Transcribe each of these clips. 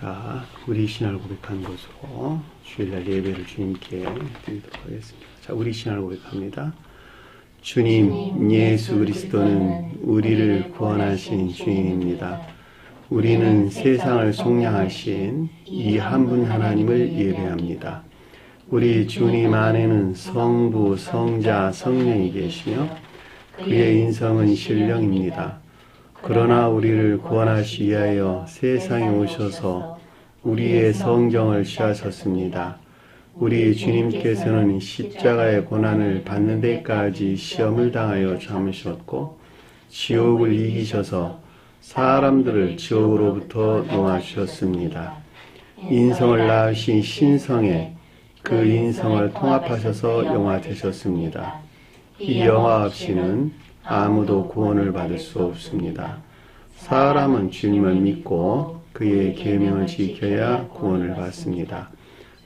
자, 우리 신앙을 고백한 것으로 주일날 예배를 주님께 드리도록 하겠습니다. 자, 우리 신앙을 고백합니다. 주님, 예수 그리스도는 우리를 구원하신 주님입니다. 우리는 세상을 속량하신 이 한 분 하나님을 예배합니다. 우리 주님 안에는 성부, 성자, 성령이 계시며 그의 인성은 신령입니다. 그러나 우리를 구원하시기 위하여 세상에 오셔서 우리의 성경을 취하셨습니다. 우리 주님께서는 십자가의 고난을 받는 데까지 시험을 당하여 참으셨고 지옥을 이기셔서 사람들을 지옥으로부터 놓아주셨습니다. 인성을 낳으신 신성에 그 인성을 통합하셔서 영화 되셨습니다. 이 영화 없이는 아무도 구원을 받을 수 없습니다. 사람은 주님을 믿고 그의 계명을 지켜야 구원을 받습니다.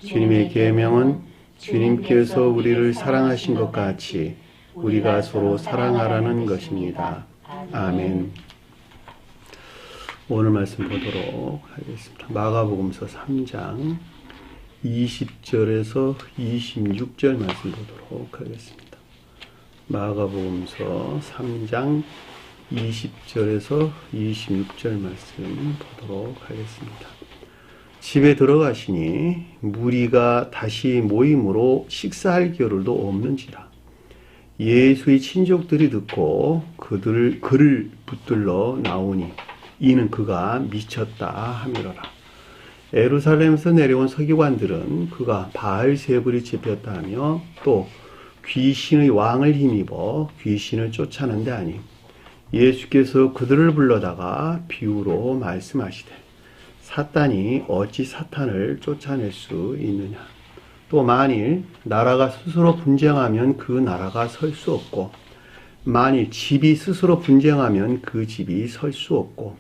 주님의 계명은 주님께서 우리를 사랑하신 것 같이 우리가 서로 사랑하라는 것입니다. 아멘. 오늘 말씀 보도록 하겠습니다. 마가복음서 3장 20절에서 26절 말씀 보도록 하겠습니다. 마가복음서 3장 20절에서 26절 말씀 보도록 하겠습니다. 집에 들어가시니 무리가 다시 모임으로 식사할 겨를도 없는지라. 예수의 친족들이 듣고 그를 붙들러 나오니 이는 그가 미쳤다 하미로라. 예루살렘에서 내려온 서기관들은 그가 바알세불이 집혔다 하며 또 귀신의 왕을 힘입어 귀신을 쫓아낸데 아님. 예수께서 그들을 불러다가 비유로 말씀하시되 사탄이 어찌 사탄을 쫓아낼 수 있느냐. 또 만일 나라가 스스로 분쟁하면 그 나라가 설 수 없고 만일 집이 스스로 분쟁하면 그 집이 설 수 없고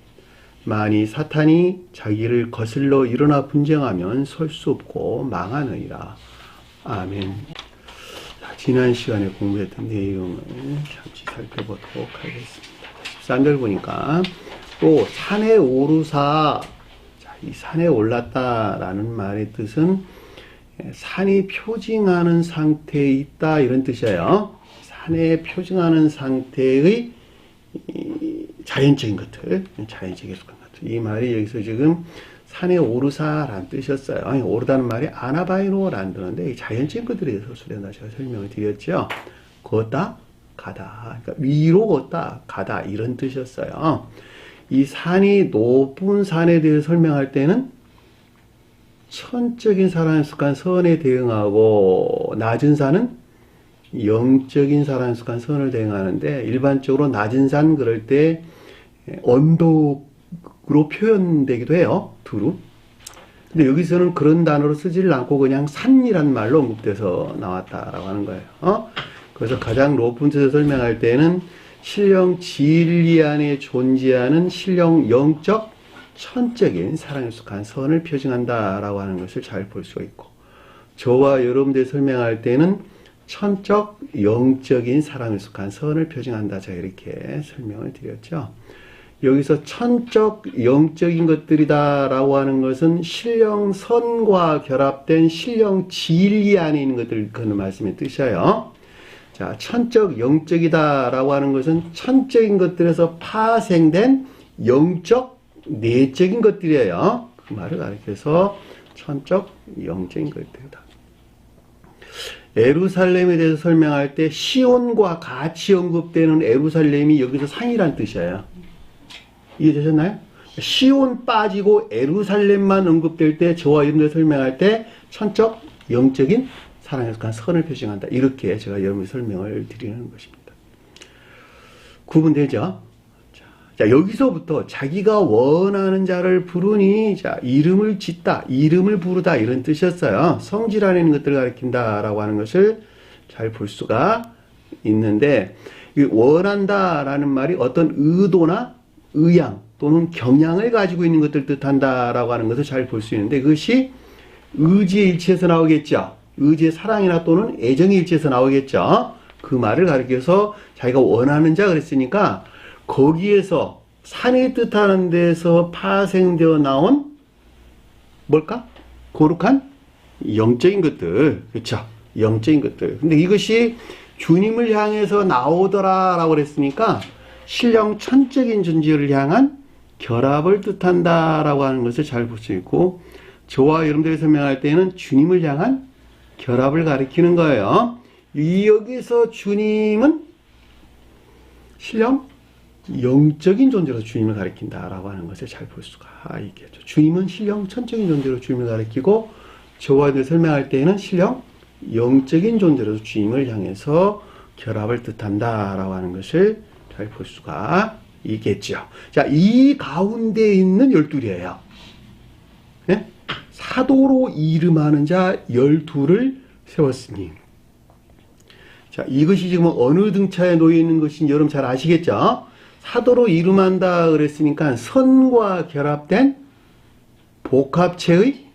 만일 사탄이 자기를 거슬러 일어나 분쟁하면 설 수 없고 망하느니라. 아멘. 지난 시간에 공부했던 내용을 잠시 살펴보도록 하겠습니다. 13절 보니까 또 산에 오르사, 이 산에 올랐다라는 말의 뜻은 산이 표징하는 상태에 있다 이런 뜻이에요. 산에 표징하는 상태의 자연적인 것들, 자연적인 것들. 이 말이 여기서 지금 산에 오르사라는 뜻이었어요. 아니, 오르다는 말이 아나바이노라는 뜻인데 자연적인 것들에 대해서 수련다 제가 설명을 드렸죠. 걷다, 가다. 그러니까 위로 걷다, 가다 이런 뜻이었어요. 이 산이 높은 산에 대해서 설명할 때는 천적인 사람에 속한 선에 대응하고 낮은 산은 영적인 사람에 속한 선을 대응하는데 일반적으로 낮은 산 그럴 때 언덕으로 표현되기도 해요. 두루. 근데 여기서는 그런 단어로 쓰지를 않고 그냥 산이란 말로 언급돼서 나왔다라고 하는 거예요. 그래서 가장 높은 뜻을 설명할 때는 신령 진리 안에 존재하는 신령 영적 천적인 사랑에 속한 선을 표징한다라고 하는 것을 잘 볼 수가 있고 저와 여러분들 설명할 때는 천적 영적인 사랑에 속한 선을 표징한다. 제가 이렇게 설명을 드렸죠. 여기서 천적 영적인 것들이다라고 하는 것은 신령 선과 결합된 신령 진리 안에 있는 것들 그런 말씀의 뜻이에요. 자, 천적 영적이다라고 하는 것은 천적인 것들에서 파생된 영적 내적인 것들이에요. 그 말을 가리켜서 천적 영적인 것들이다. 예루살렘에 대해서 설명할 때 시온과 같이 언급되는 예루살렘이 여기서 산이란 뜻이에요. 이해되셨나요? 시온 빠지고 예루살렘만 언급될 때 저와 여러분들 설명할 때 천적 영적인 사랑에 속한 선을 표징한다. 이렇게 제가 여러분께 설명을 드리는 것입니다. 구분되죠? 자, 여기서부터 자기가 원하는 자를 부르니, 자, 이름을 짓다, 이름을 부르다, 이런 뜻이었어요. 성질 안에 있는 것들을 가리킨다라고 하는 것을 잘 볼 수가 있는데, 원한다라는 말이 어떤 의도나 의향 또는 경향을 가지고 있는 것들을 뜻한다라고 하는 것을 잘 볼 수 있는데, 그것이 의지의 일치에서 나오겠죠. 의지의 사랑이나 또는 애정의 일치에서 나오겠죠. 그 말을 가리켜서 자기가 원하는 자 그랬으니까, 거기에서 산이 뜻하는 데서 파생되어 나온 뭘까? 거룩한 영적인 것들. 그렇죠? 영적인 것들. 근데 이것이 주님을 향해서 나오더라라고 그랬으니까 신령 천적인 존재를 향한 결합을 뜻한다라고 하는 것을 잘 볼 수 있고, 저와 여러분들이 설명할 때는 주님을 향한 결합을 가리키는 거예요. 여기서 주님은 신령 영적인 존재로 주님을 가리킨다라고 하는 것을 잘 볼 수가 있겠죠. 주님은 신령 천적인 존재로 주님을 가리키고, 저와 여러분들이 설명할 때에는 신령 영적인 존재로 주님을 향해서 결합을 뜻한다라고 하는 것을 잘 볼 수가 있겠죠. 자, 이 가운데 있는 12이에요. 네? 사도로 이름하는 자 12를 세웠으니. 자, 이것이 지금 어느 등차에 놓여 있는 것인지 여러분 잘 아시겠죠? 사도로 이름한다 그랬으니까 선과 결합된 복합체의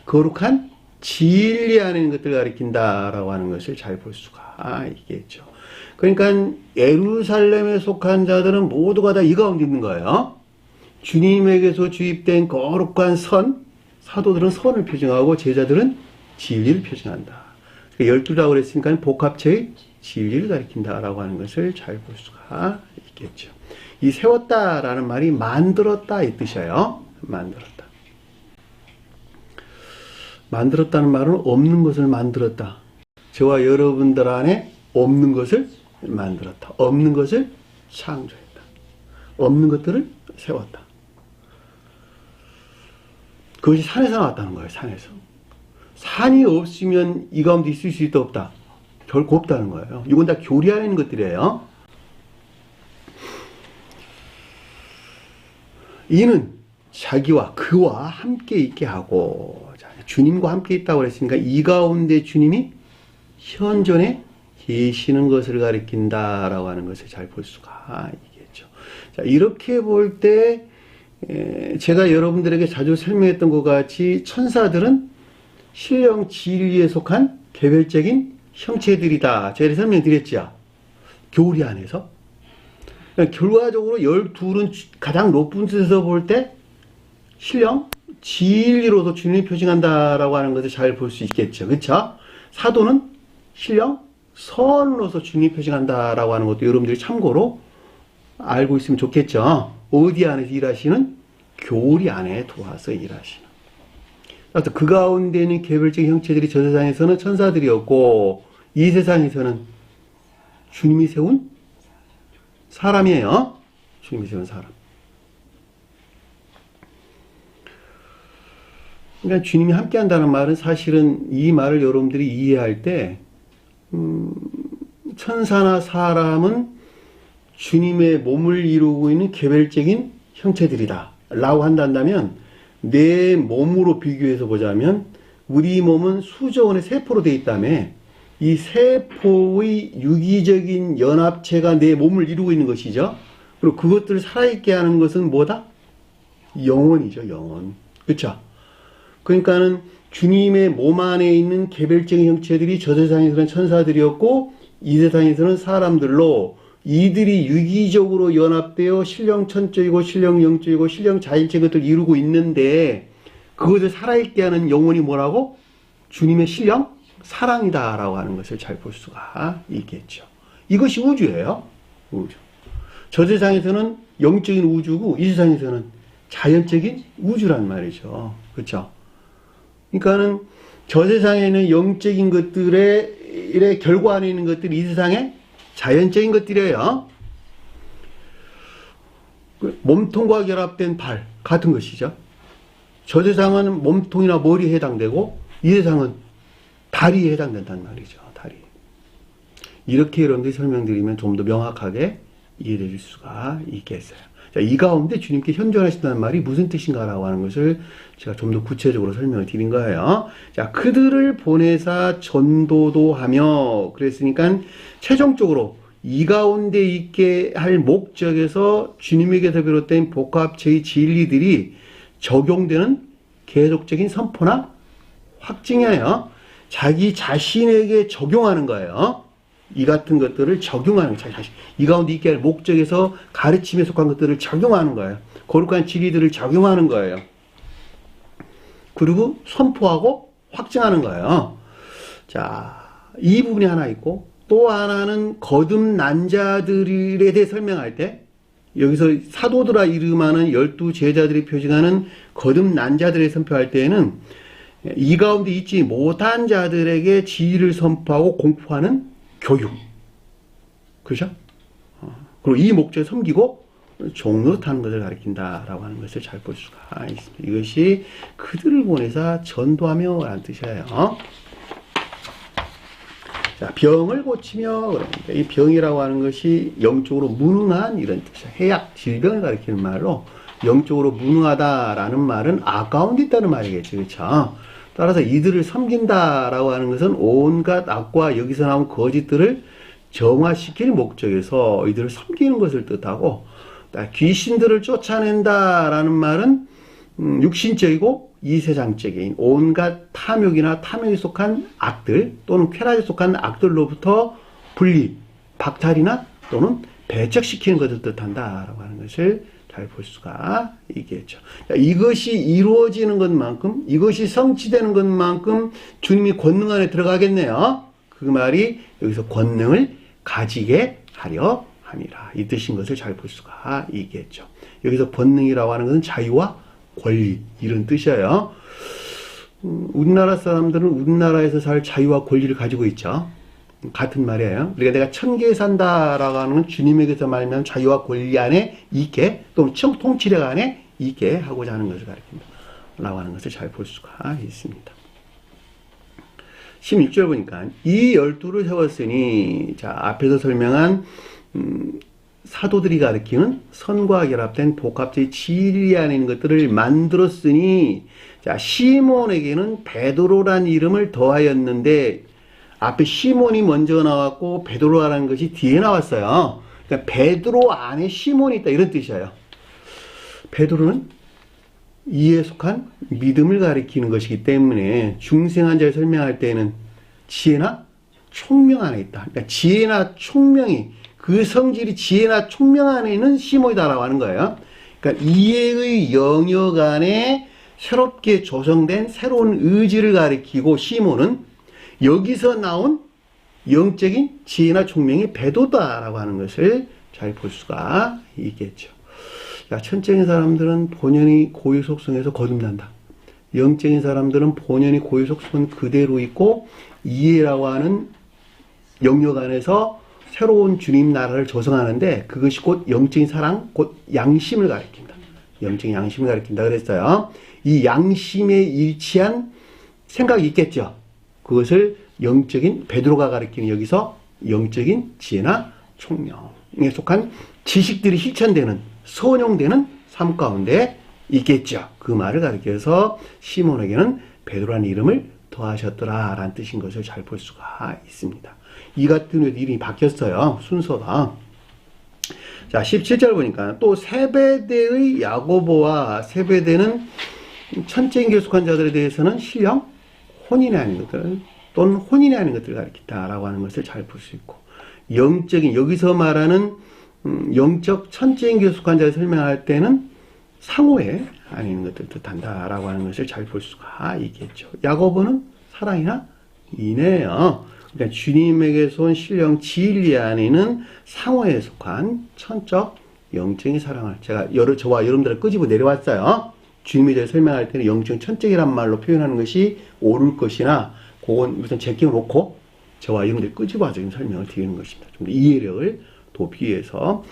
거룩한 진리 안에 있는 것들을 가리킨다라고 하는 것을 잘 볼 수가 있겠죠. 그러니까 예루살렘에 속한 자들은 모두가 다 이 가운데 있는 거예요. 주님에게서 주입된 거룩한 선, 사도들은 선을 표징하고 제자들은 진리를 표징한다. 12라고 그랬으니까 복합체의 진리를 가리킨다라고 하는 것을 잘 볼 수가 있겠죠. 이 세웠다라는 말이 만들었다 이 뜻이에요. 만들었다. 만들었다는 말은 없는 것을 만들었다. 저와 여러분들 안에 없는 것을 만들었다. 없는 것을 창조했다. 없는 것들을 세웠다. 그것이 산에서 나왔다는 거예요. 산에서. 산이 없으면 이 가운데 있을 수 있다 없다? 결코 없다는 거예요. 이건 다 교리 안에 있는 것들이에요. 이는 자기와 그와 함께 있게 하고, 자, 주님과 함께 있다고 그랬으니까 이 가운데 주님이 현존에 계시는 것을 가리킨다라고 하는 것을 잘 볼 수가 있겠죠. 자, 이렇게 볼 때 제가 여러분들에게 자주 설명했던 것 같이 천사들은 신령 진리에 속한 개별적인 형체들이다. 제가 설명드렸죠. 교리 안에서. 그러니까 결과적으로 12는 가장 높은 뜻에서 볼 때 신령 진리로서 주님이 표징한다라고 하는 것을 잘 볼 수 있겠죠. 그렇죠? 사도는 신령 선으로서 주님이 표징한다라고 하는 것도 여러분들이 참고로 알고 있으면 좋겠죠. 어디 안에서 일하시는? 교리 안에 들어와서 일하시는. 그 가운데 있는 개별적인 형체들이 저 세상에서는 천사들이었고, 이 세상에서는 주님이 세운 사람이에요. 주님이 세운 사람. 그러니까 주님이 함께 한다는 말은 사실은 이 말을 여러분들이 이해할 때, 천사나 사람은 주님의 몸을 이루고 있는 개별적인 형체들이다 라고 한다면, 내 몸으로 비교해서 보자면 우리 몸은 수조 원의 세포로 되어 있다며, 이 세포의 유기적인 연합체가 내 몸을 이루고 있는 것이죠. 그리고 그것들을 살아있게 하는 것은 뭐다? 영혼이죠. 영혼. 그렇죠? 그러니까는 주님의 몸 안에 있는 개별적인 형체들이 저 세상에서는 천사들이었고, 이 세상에서는 사람들로, 이들이 유기적으로 연합되어 신령 천적이고 신령 영적이고 신령 자일적인 것들을 이루고 있는데, 그것을 살아있게 하는 영혼이 뭐라고? 주님의 신령 사랑이다라고 하는 것을 잘 볼 수가 있겠죠. 이것이 우주예요. 우주. 저 세상에서는 영적인 우주고, 이 세상에서는 자연적인 우주란 말이죠. 그렇죠? 그러니까는 저 세상에는 영적인 것들의 결과 안에 있는 것들이 이 세상에 자연적인 것들이에요. 몸통과 결합된 발 같은 것이죠. 저 세상은 몸통이나 머리에 해당되고, 이 세상은 다리에 해당된단 말이죠. 다리. 이렇게 여러분들이 설명드리면 좀 더 명확하게 이해될 수가 있겠어요. 자, 이 가운데 주님께 현존하신다는 말이 무슨 뜻인가라고 하는 것을 제가 좀 더 구체적으로 설명을 드린 거예요. 자, 그들을 보내사 전도도 하며, 그랬으니까 최종적으로 이 가운데 있게 할 목적에서 주님에게서 비롯된 복합체의 진리들이 적용되는 계속적인 선포나 확증이에요. 자기 자신에게 적용하는 거예요. 이 같은 것들을 적용하는 거예요. 자기 자신. 이 가운데 있게 할 목적에서 가르침에 속한 것들을 적용하는 거예요. 거룩한 진리들을 적용하는 거예요. 그리고 선포하고 확증하는 거예요. 자, 이 부분이 하나 있고, 또 하나는 거듭난 자들에 대해 설명할 때, 여기서 사도들아 이름하는 12제자들이 표징하는 거듭난 자들을 선포할 때에는 이 가운데 있지 못한 자들에게 지혜를 선포하고 공포하는 교육. 그죠? 그리고 이 목적을 섬기고 종노릇하는 것을 가리킨다라고 하는 것을 잘 볼 수가 있습니다. 이것이 그들을 보내사 전도하며 라는 뜻이에요. 자, 병을 고치며 그럽니다. 이 병이라고 하는 것이 영적으로 무능한 이런 뜻이에요. 해약, 질병을 가리키는 말로 영적으로 무능하다라는 말은 아까운데 있다는 말이겠죠. 그렇죠? 따라서 이들을 섬긴다라고 하는 것은 온갖 악과 여기서 나온 거짓들을 정화시킬 목적에서 이들을 섬기는 것을 뜻하고, 귀신들을 쫓아낸다라는 말은 육신적이고 이세상적인 온갖 탐욕이나 탐욕에 속한 악들 또는 쾌락에 속한 악들로부터 분리, 박탈이나 또는 배척시키는 것을 뜻한다라고 하는 것을 잘 볼 수가 있겠죠. 이것이 이루어지는 것만큼, 이것이 성취되는 것만큼 주님이 권능 안에 들어가겠네요. 그 말이 여기서 권능을 가지게 하려 함이라, 이 뜻인 것을 잘 볼 수가 있겠죠. 여기서 권능이라고 하는 것은 자유와 권리, 이런 뜻이에요. 우리나라 사람들은 우리나라에서 살 자유와 권리를 가지고 있죠. 같은 말이에요. 그러니까 내가 천계에 산다라고 하는 건 주님에게서 말하면 자유와 권리 안에 있게, 또는 통치력 안에 있게 하고자 하는 것을 가리킨다 라고 하는 것을 잘 볼 수가 있습니다. 16절 보니까 이 12를 세웠으니, 자, 앞에서 설명한 사도들이 가리키는 선과 결합된 복합적인 진리 안에 있는 것들을 만들었으니, 자, 시몬에게는 베드로란 이름을 더하였는데, 앞에 시몬이 먼저 나왔고 베드로라는 것이 뒤에 나왔어요. 그러니까 베드로 안에 시몬이 있다, 이런 뜻이에요. 베드로는 이에 속한 믿음을 가리키는 것이기 때문에 중생한 자를 설명할 때는 지혜나 총명 안에 있다. 그러니까 지혜나 총명이, 그 성질이 지혜나 총명 안에 있는 시몬이다라고 하는 거예요. 그러니까 이해의 영역 안에 새롭게 조성된 새로운 의지를 가리키고, 시몬은 여기서 나온 영적인 지혜나 총명이 베드로다라고 하는 것을 잘 볼 수가 있겠죠. 야, 천적인 사람들은 본연의 고유 속성에서 거듭난다. 영적인 사람들은 본연의 고유 속성은 그대로 있고, 이해라고 하는 영역 안에서 새로운 주님 나라를 조성하는데, 그것이 곧 영적인 사랑, 곧 양심을 가리킨다. 영적인 양심을 가리킨다 그랬어요. 이 양심에 일치한 생각이 있겠죠. 그것을 영적인, 베드로가 가리키는 여기서 영적인 지혜나 총명에 속한 지식들이 실천되는, 선용되는 삶 가운데 있겠죠. 그 말을 가리켜서 시몬에게는 베드로라는 이름을 더하셨더라 라는 뜻인 것을 잘 볼 수가 있습니다. 이 같은 경우에 이름이 바뀌었어요. 순서가. 자, 17절 보니까 또 세베대의 야고보와, 세베대는 천적인 결속한 자들에 대해서는 신령, 혼인이 아닌 것들 또는 혼인이 아닌 것들을 가리킨다라고 하는 것을 잘 볼 수 있고, 영적인, 여기서 말하는 영적 천적인 결속한 자를 설명할 때는 상호에 아닌 것들을 뜻한다라고 하는 것을 잘 볼 수가 있겠죠. 야고보는 사랑이나 인애예요. 그러니까 주님에게서 온 신령 진리 안에는 상호에 속한 천적 영적인 사랑을 저와 여러분들을 끄집어 내려왔어요. 주님에 대해 설명할 때는 영적 천적이란 말로 표현하는 것이 옳을 것이나, 그건 우선 제껴놓고 저와 여러분들이 끄집어서 지금 설명을 드리는 것입니다. 좀 더 이해력을 돕기 위해서.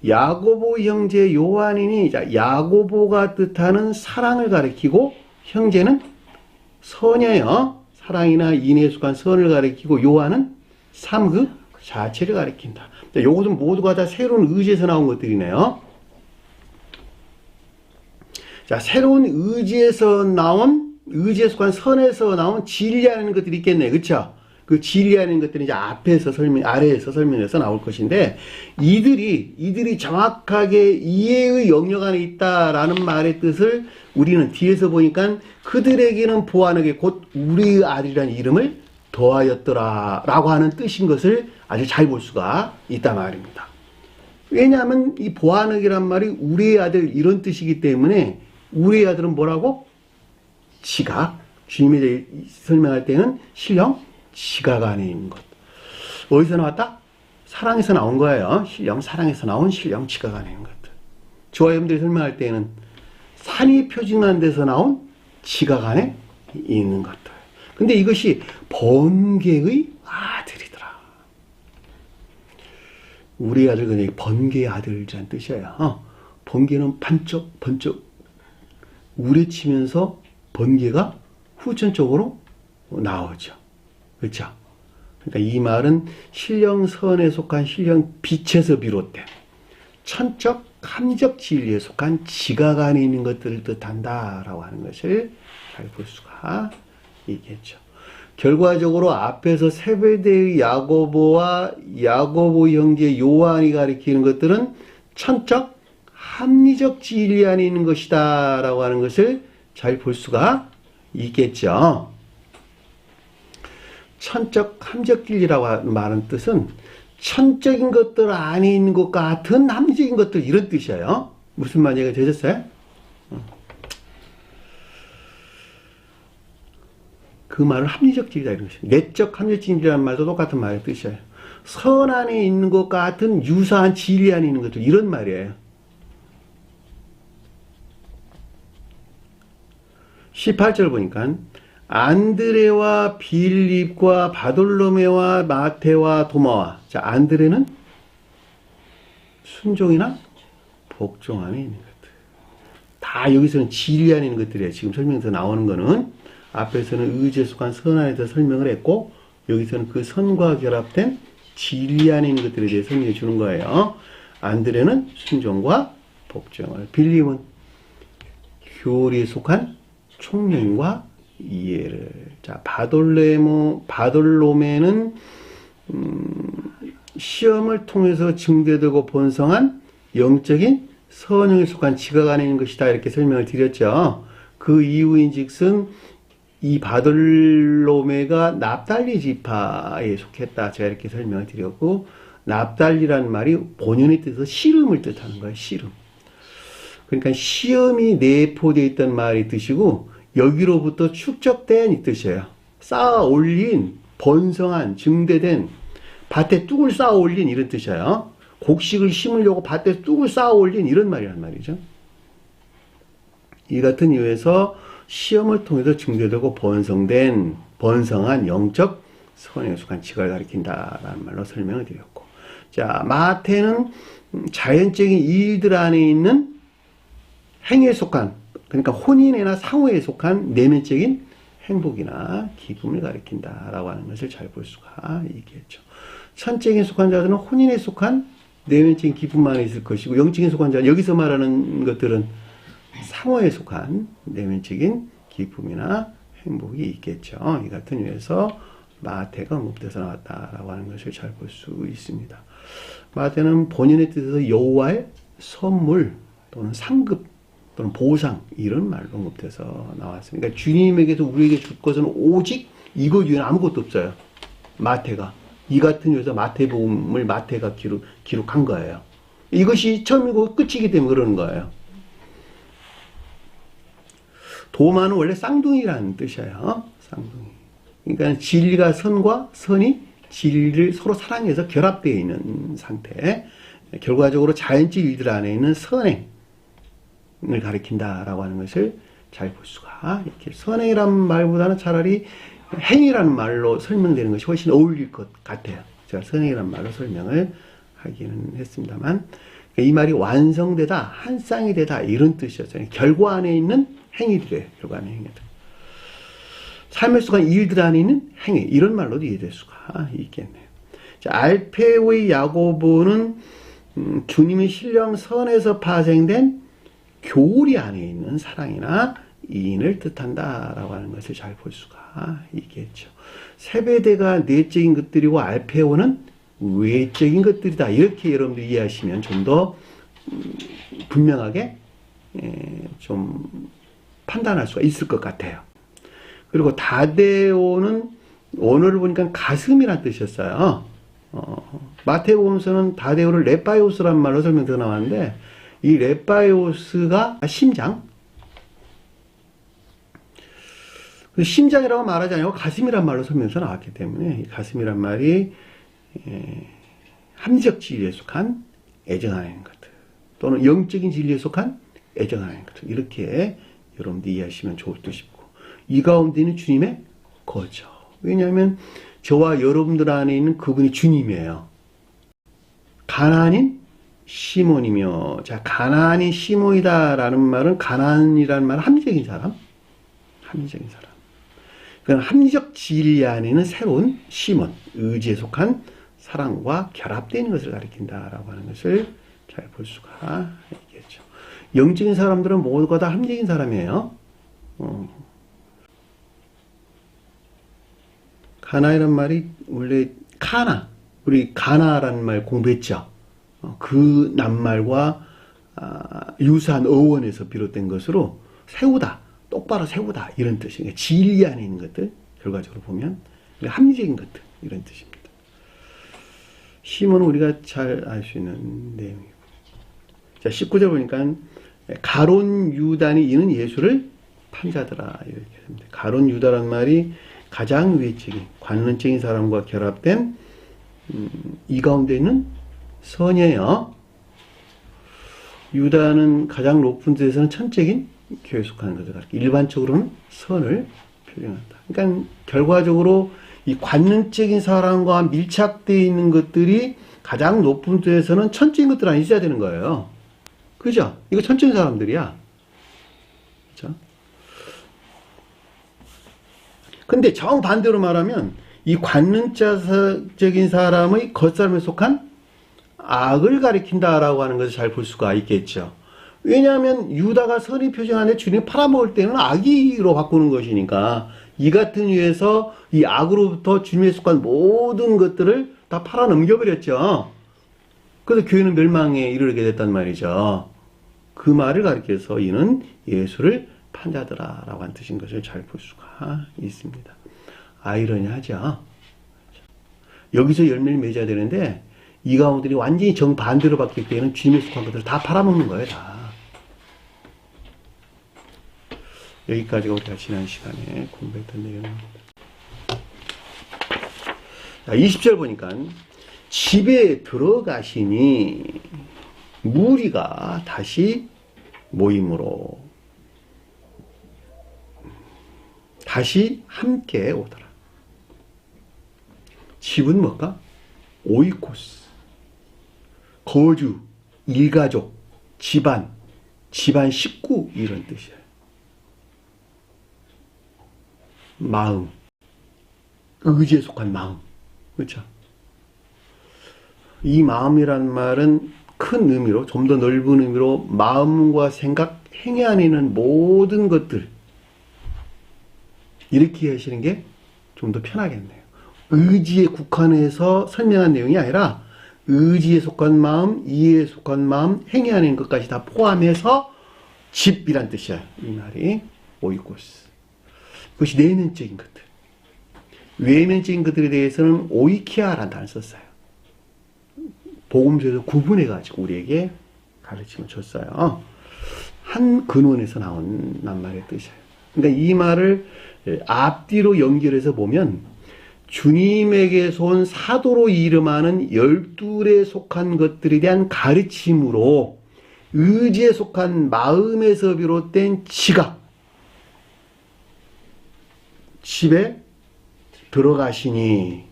야고보 형제 요한이니, 자, 야고보가 뜻하는 사랑을 가리키고, 형제는 선이에요. 사랑이나 인애에 속한 선을 가리키고, 요한은 삶 그 자체를 가리킨다. 자, 요것은 모두가 다 새로운 의지에서 나온 것들이네요. 자, 새로운 의지에서 나온, 의지에 속한 선에서 나온 진리하는 것들이 있겠네요. 그쵸? 그 진리하는 것들이 이제 아래에서 설명해서 나올 것인데, 이들이 정확하게 이해의 영역 안에 있다라는 말의 뜻을 우리는 뒤에서 보니까 그들에게는 보아너게 곧 우리의 아들이라는 이름을 더하였더라 라고 하는 뜻인 것을 아주 잘 볼 수가 있단 말입니다. 왜냐하면 이 보아너기란 말이 우리의 아들 이런 뜻이기 때문에, 우리의 아들은 뭐라고? 지각, 주님에 대해 설명할 때는 신령 지각 안에 있는 것. 어디서 나왔다? 사랑에서 나온 거예요. 신령, 사랑에서 나온 신령 지각 안에 있는 것들. 저와 여러분들이 설명할 때는 산이 표징한 데서 나온 지각 안에 있는 것들. 근데 이것이 번개의 아들이더라. 우리 아들, 그냥 번개의 아들이라는 뜻이에요. 번개는 번쩍 우레치면서 번개가 후천적으로 나오죠. 그렇죠? 그러니까 이 말은 신령선에 속한 신령 빛에서 비롯된 천적, 함적 진리에 속한 지각 안에 있는 것들을 뜻한다라고 하는 것을 잘 볼 수가 있겠죠. 결과적으로 앞에서 세베대의 야고보와 야고보 형제 요한이 가리키는 것들은 천적, 합리적 진리 안에 있는 것이다 라고 하는 것을 잘 볼 수가 있겠죠. 천적, 함적 진리라고 말하는 뜻은 천적인 것들 안에 있는 것 같은 함적인 것들, 이런 뜻이에요. 무슨 말인지 되셨어요? 그 말은 합리적 진리다 이런 것이에요. 내적 합리적 진리라는 말도 똑같은 말의 뜻이에요. 선 안에 있는 것 같은 유사한 진리 안에 있는 것들, 이런 말이에요. 18절 보니까 안드레와 빌립과 바돌로메와 마테와 도마와, 자, 안드레는 순종이나 복종 안에 있는 것들. 다 여기서는 진리 안에 있는 것들이에요. 지금 설명에서 나오는 거는 앞에서는 의지에 속한 선 안에 대해서 설명을 했고, 여기서는 그 선과 결합된 진리 안에 있는 것들에 대해 설명해 주는 거예요. 안드레는 순종과 복종을, 빌립은 교리에 속한 총명과 이해를. 자, 바돌로메는 시험을 통해서 증대되고 번성한 영적인 선영에 속한 지각 안에 있는 것이다, 이렇게 설명을 드렸죠. 그 이유인즉슨 이 바돌로메가 납달리 지파에 속했다, 제가 이렇게 설명을 드렸고, 납달리라는 말이 본연의 뜻에서 씨름을 뜻하는 거예요. 씨름. 그러니까 시험이 내포되어 있던 말이 뜻이고, 여기로부터 축적된 이 뜻이에요. 쌓아 올린, 번성한, 증대된, 밭에 뚝을 쌓아 올린, 이런 뜻이에요. 곡식을 심으려고 밭에 뚝을 쌓아 올린, 이런 말이란 말이죠. 이 같은 이유에서 시험을 통해서 증대되고 번성한 영적 선에 속한 지각을 가리킨다라는 말로 설명을 드렸고, 자, 마태는 자연적인 일들 안에 있는 행위에 속한, 그러니까 혼인이나 상호에 속한 내면적인 행복이나 기쁨을 가리킨다라고 하는 것을 잘 볼 수가 있겠죠. 천적인 속한 자들은 혼인에 속한 내면적인 기쁨만 있을 것이고, 영적인 속한 자, 여기서 말하는 것들은 상호에 속한 내면적인 기쁨이나 행복이 있겠죠. 이 같은 이유에서 마태가 언급돼서 나왔다라고 하는 것을 잘 볼 수 있습니다. 마태는 본인의 뜻에서 여호와의 선물 또는 상급 또는 보상, 이런 말로 언급돼서 나왔습니다. 그러니까 주님에게서 우리에게 줄 것은 오직 이것 외에는 아무것도 없어요. 마태가. 이 같은 이유에서 마태복음을 마태가 기록한 거예요. 이것이 처음이고 끝이기 때문에 그러는 거예요. 도마는 원래 쌍둥이라는 뜻이에요. 쌍둥이. 그러니까 진리가 선과 선이 진리를 서로 사랑해서 결합되어 있는 상태. 결과적으로 자연적 일들 안에 있는 선행을 가리킨다라고 하는 것을 잘 볼 수가 있게. 선행이라는 말보다는 차라리 행위라는 말로 설명되는 것이 훨씬 어울릴 것 같아요. 제가 선행이라는 말로 설명을 하기는 했습니다만, 이 말이 완성되다, 한 쌍이 되다, 이런 뜻이었어요. 결과 안에 있는 행위들이에요. 결과 안에 행위들. 삶에 속한 일들 안에 있는 행위, 이런 말로도 이해될 수가 있겠네요. 자, 알페오의 야고보는 주님의 신령 선에서 파생된 교리 안에 있는 사랑이나 이인을 뜻한다라고 하는 것을 잘 볼 수가 있겠죠. 세베대가 내적인 것들이고 알페오는 외적인 것들이다, 이렇게 여러분들이 이해하시면 좀 더 분명하게 좀 판단할 수가 있을 것 같아요. 그리고 다데오는 원어를 보니까 가슴이라는 뜻이었어요. 마테복음서는 다데오를 레파이오스라는 말로 설명되어 나왔는데, 이 레파이오스가 심장, 심장이라고 말하지 않고 가슴이란 말로 설명서 나왔기 때문에 이 가슴이란 말이 합리적 진리에 속한 애정하는 것들 또는 영적인 진리에 속한 애정하는 것들 이렇게 여러분들이 이해하시면 좋을 듯 싶고 이 가운데는 주님의 거죠. 왜냐하면 저와 여러분들 안에 있는 그분이 주님이에요. 가나안인 시몬이며 자 가나안인 시몬이다라는 말은 가나안이라는 말은 합리적인 사람 그건 합리적 진리 안에는 새로운 시몬 의지에 속한 사랑과 결합되어 있는 것을 가리킨다라고 하는 것을 잘 볼 수가 있겠죠. 영적인 사람들은 모두가 다 합리적인 사람이에요. 가나이란 말이 원래 우리 가나라는 말 공부했죠. 그 낱말과 유사한 어원에서 비롯된 것으로 세우다, 똑바로 세우다 이런 뜻이에요. 진리 안에 있는 것들 결과적으로 보면 합리적인 것들 이런 뜻입니다. 시몬은 우리가 잘 알 수 있는 내용이고 자 19절 보니까 가론 유다니 이는 예수를 판자더라 이렇게 됩니다. 가론 유다란 말이 가장 외적인 관론적인 사람과 결합된 이 가운데 있는 선이에요. 유다는 가장 높은 데에서는 천적인 교회에 속하는 것을 가리켜 일반적으로는 선을 표현한다. 그러니까 결과적으로 이 관능적인 사람과 밀착되어 있는 것들이 가장 높은 데에서는 천적인 것들 안에 있어야 되는 거예요. 그죠? 이거 천적인 사람들이야. 그죠? 근데 정반대로 말하면 이 관능적인 사람의 겉사람에 속한 악을 가리킨다라고 하는 것을 잘 볼 수가 있겠죠. 왜냐하면 유다가 선의 표정하는데 주님이 팔아먹을 때는 악의로 바꾸는 것이니까 이 같은 이유에서 이 악으로부터 주님에 속한 모든 것들을 다 팔아 넘겨버렸죠. 그래서 교회는 멸망에 이르게 됐단 말이죠. 그 말을 가리켜서 이는 예수를 판자더라 라고 한 뜻인 것을 잘 볼 수가 있습니다. 아이러니하죠. 여기서 열매를 맺어야 되는데 이 가운데들이 완전히 정반대로 바뀔 때는 주님에 속한 것들을 다 팔아먹는 거예요. 다. 여기까지가 우리가 지난 시간에 공부했던 내용입니다. 자, 20절 보니까 집에 들어가시니 무리가 다시 모임으로 다시 함께 오더라. 집은 뭘까? 오이코스. 거주, 일가족, 집안 식구 이런 뜻이에요. 마음, 의지에 속한 마음. 그렇죠? 이 마음이란 말은 큰 의미로, 좀 더 넓은 의미로 마음과 생각, 행위 안에 있는 모든 것들 이렇게 하시는 게 좀 더 편하겠네요. 의지에 국한해서 설명한 내용이 아니라 의지에 속한 마음, 이해에 속한 마음, 행위 안에 있는 것까지 다 포함해서 집이란 뜻이에요. 이 말이 오이코스. 그것이 내면적인 것들. 외면적인 것들에 대해서는 오이키아라는 단어를 썼어요. 복음서에서 구분해가지고 우리에게 가르침을 줬어요. 한 근원에서 나온 낱말의 뜻이에요. 그러니까 이 말을 앞뒤로 연결해서 보면 주님에게서 온 사도로 이름하는 12에 속한 것들에 대한 가르침으로 의지에 속한 마음에서 비롯된 지각, 집에 들어가시니,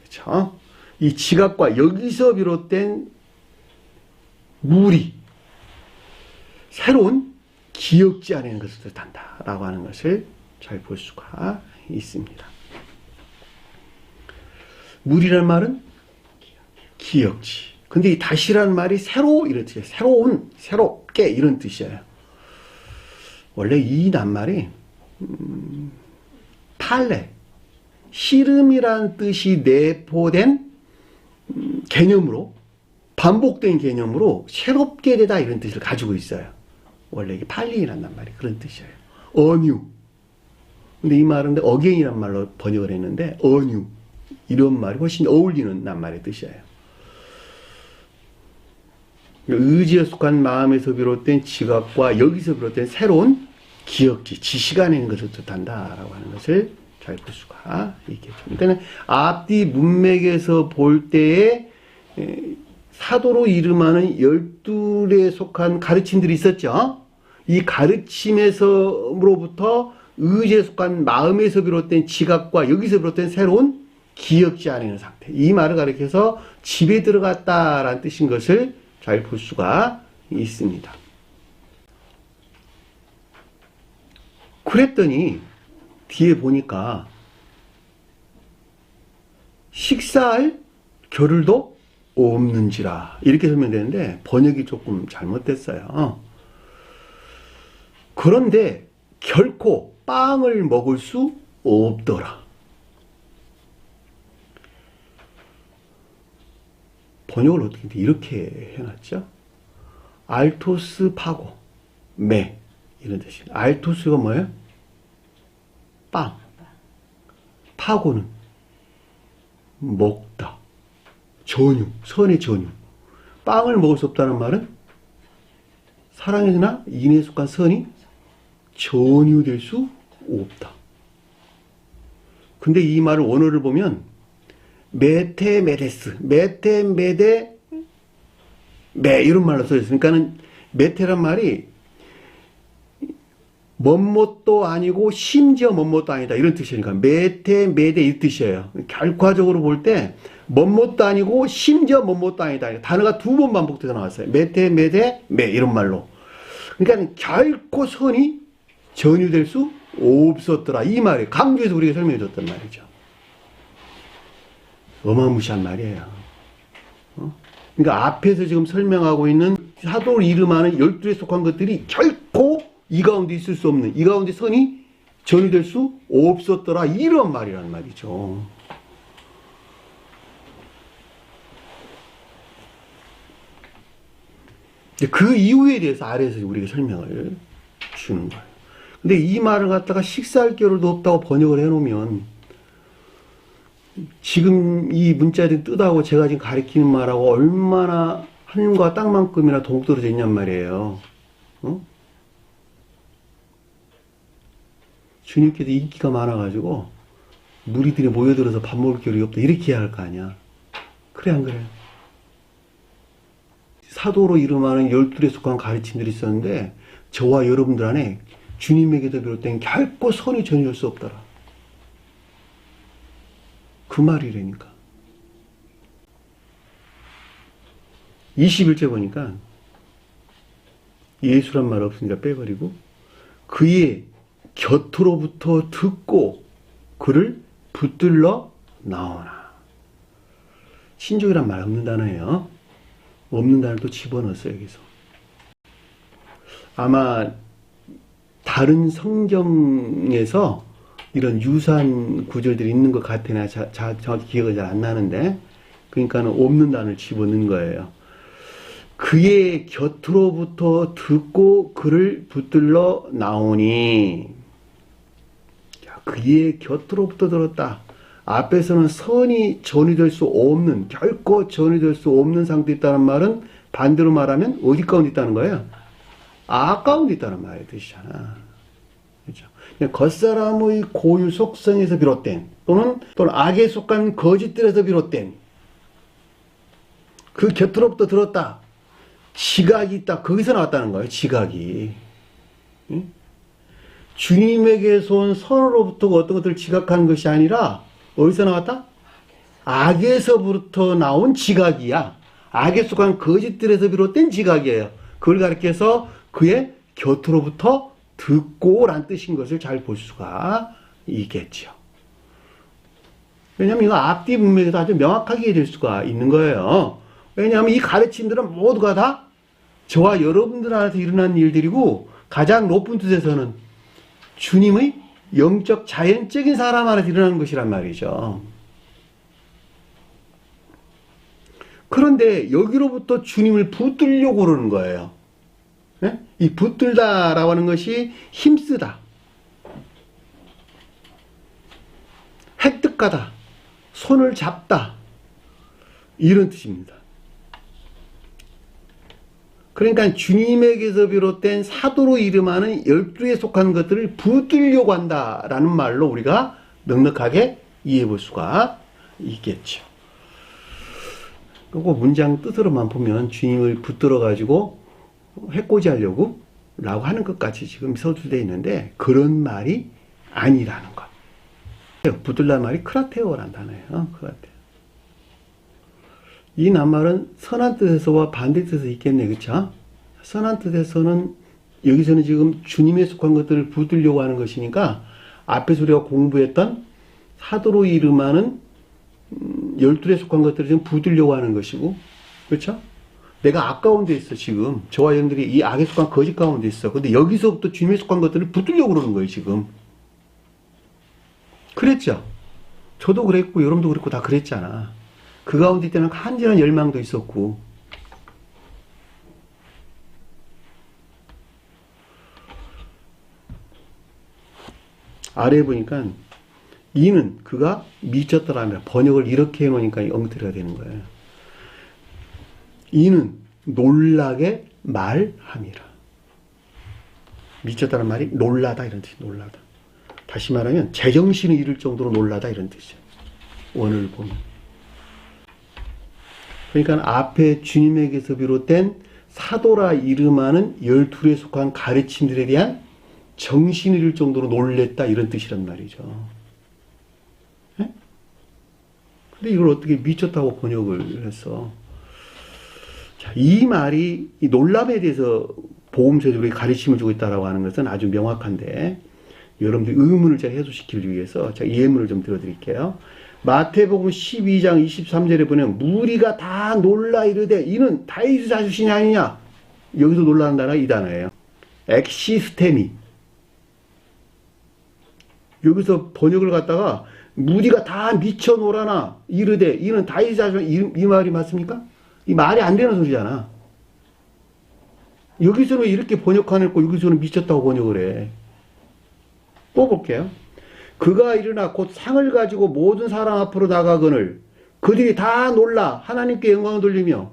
그렇죠? 이 지각과 여기서 비롯된 무리, 새로운 기억지 안에 있는 것을 뜻한다라고 하는 것을 잘 볼 수가 있습니다. 무리란 말은 기억지. 근데 이 다시란 말이 새로 이런 뜻이에요. 새로운, 새롭게 이런 뜻이에요. 원래 이 낱말이 팔레, 씨름이란 뜻이 내포된 개념으로 반복된 개념으로 새롭게 되다 이런 뜻을 가지고 있어요. 원래 이게 팔리라는 낱말이 그런 뜻이에요. 어뉴. 근데 이 말은 어게인이란 말로 번역을 했는데 어뉴 이런 말이 훨씬 어울리는 낱말의 뜻이에요. 의지에 속한 마음에서 비롯된 지각과 여기서 비롯된 새로운 기억지, 지시가 내는 것을 뜻한다라고 하는 것을 잘 볼 수가 있겠죠. 그러니까 앞뒤 문맥에서 볼 때에 사도로 이름하는 12에 속한 가르침들이 있었죠. 이 가르침에서로부터 의지에 속한 마음에서 비롯된 지각과 여기서 비롯된 새로운 기억지 안에 있는 상태. 이 말을 가리켜서 집에 들어갔다라는 뜻인 것을 잘 볼 수가 있습니다. 그랬더니 뒤에 보니까 식사할 겨를도 없는지라 이렇게 설명되는데 번역이 조금 잘못됐어요. 그런데 결코 빵을 먹을 수 없더라. 번역을 어떻게 이렇게 해놨죠? 알토스 파고 메 이런 뜻입니다. 알토스가 뭐예요? 빵. 파고는 먹다. 전유, 선의 전유. 빵을 먹을 수 없다는 말은 사랑이나 인에 속한 선이 전유될 수 없다. 근데 이 말을 원어를 보면 메테메데스, 메테메데 메 이런 말로 써 있어요. 그러니까는 메테란 말이 멋못도 아니고 심지어 멋못도 아니다 이런 뜻이니까 메테메데 이 뜻이에요. 결과적으로 볼 때 멋못도 아니고 심지어 멋못도 아니다. 단어가 두 번 반복돼서 나왔어요. 메테메데 메 이런 말로. 그러니까 결코 선이 전유될 수 없었더라 이 말이 강조해서 우리가 설명해 줬단 말이죠. 어마무시한 말이에요. 그러니까 앞에서 지금 설명하고 있는 사도를 이름하는 12에 속한 것들이 결코 이 가운데 있을 수 없는, 이 가운데 선이 전유될 수 없었더라 이런 말이란 말이죠. 그 이유에 대해서 아래에서 우리가 설명을 주는 거예요. 근데 이 말을 갖다가 식사할 겨를도 없다고 번역을 해놓으면 지금 이 문자들이 뜻하고 제가 지금 가리키는 말하고 얼마나 하늘과 땅만큼이나 동떨어져 있냔 말이에요. 주님께서 인기가 많아가지고 무리들이 모여들어서 밥 먹을 겨를이 없다 이렇게 해야 할 거 아니야. 그래 안 그래? 사도로 이름하는 12에 속한 가르침들이 있었는데 저와 여러분들 안에 주님에게도 비롯된 결코 선이 전할 수 없더라. 그 말이라니까. 21절 보니까 예수란 말 없으니까 빼버리고 그의 곁으로부터 듣고 그를 붙들러 나오나. 신족이란 말 없는 단어예요. 없는 단어를 또 집어넣었어요 여기서. 아마 다른 성경에서 이런 유사한 구절들이 있는 것 같으나 정확히 기억이 잘 안 나는데 그러니까는 없는 단어를 집어넣은 거예요. 그의 곁으로부터 듣고 그를 붙들러 나오니. 그의 곁으로부터 들었다. 앞에서는 선이 전이될 수 없는, 결코 전이될 수 없는 상태에 있다는 말은 반대로 말하면 어디 가운데 있다는 거예요? 악 가운데 있다는 말의 뜻이잖아. 그렇죠? 겉사람의 고유 속성에서 비롯된 또는 악에 속한 거짓들에서 비롯된 그 곁으로부터 들었다. 지각이 있다. 거기서 나왔다는 거예요. 지각이. 응? 주님에게서 온 선으로부터 어떤 것들을 지각하는 것이 아니라 어디서 나왔다? 악에서부터 나온 지각이야. 악에 속한 거짓들에서 비롯된 지각이에요. 그걸 가리켜서 그의 곁으로부터 듣고 란 뜻인 것을 잘 볼 수가 있겠죠. 왜냐하면 이거 앞뒤 문맥에서 아주 명확하게 될 수가 있는 거예요. 왜냐하면 이 가르침들은 모두가 다 저와 여러분들 안에서 일어난 일들이고 가장 높은 뜻에서는 주님의 영적 자연적인 사람 안에서 일어나는 것이란 말이죠. 그런데 여기로부터 주님을 붙들려고 그러는 거예요. 네? 이 붙들다라고 하는 것이 힘쓰다, 획득하다, 손을 잡다 이런 뜻입니다. 그러니까 주님에게서 비롯된 사도로 이름하는 12에 속한 것들을 붙들려고 한다라는 말로 우리가 넉넉하게 이해해 볼 수가 있겠죠. 그리고 문장 뜻으로만 보면 주님을 붙들어 가지고 해코지하려고 라고 하는 것 같이 지금 서술되어 있는데 그런 말이 아니라는 것. 붙들라는 말이 크라테오라는 단어예요. 크라테오. 이 낱말은 선한 뜻에서와 반대 뜻에서 있겠네, 그쵸? 선한 뜻에서는 여기서는 지금 주님에 속한 것들을 붙들려고 하는 것이니까 앞에서 우리가 공부했던 사도로 이름하는 12에 속한 것들을 지금 붙들려고 하는 것이고, 그렇죠? 내가 악 가운데 있어, 지금. 저와 여러분들이 이 악에 속한 거짓 가운데 있어. 근데 여기서부터 주님에 속한 것들을 붙들려고 그러는 거예요, 지금. 그랬죠? 저도 그랬고, 여러분도 그랬고, 다 그랬잖아. 그 가운데 때는 간절한 열망도 있었고. 아래에 보니까, 이는 그가 미쳤더라면 번역을 이렇게 해놓으니까 엉터리가 되는 거예요. 이는 놀라게 말함이라. 미쳤다는 말이 놀라다 이런 뜻이 놀라다. 다시 말하면 제정신을 잃을 정도로 놀라다 이런 뜻이에요. 원을 보면. 그러니까 앞에 주님에게서 비롯된 사도라 이름하는 12에 속한 가르침들에 대한 정신을 잃을 정도로 놀랬다 이런 뜻이란 말이죠. 네? 근데 이걸 어떻게 미쳤다고 번역을 했어? 자, 이 말이 이 놀람에 대해서 복음서들이 가르침을 주고 있다라고 하는 것은 아주 명확한데 여러분들 의문을 제가 해소시키기 위해서 제가 예문을 좀 들어드릴게요. 마태복음 12장 23절에 보면 무리가 다 놀라 이르되 이는 다윗의 자손이 아니냐. 여기서 놀라는 단어가 이 단어예요. 엑시스테미. 여기서 번역을 갖다가 무리가 다 미쳐 놀아나 이르되 이는 다윗의 자손 이 말이 맞습니까? 이 말이 안 되는 소리잖아. 여기서는 이렇게 번역하고 여기서는 미쳤다고 번역을 해. 또 볼게요. 그가 일어나 곧 상을 가지고 모든 사람 앞으로 나가거늘 그들이 다 놀라 하나님께 영광을 돌리며.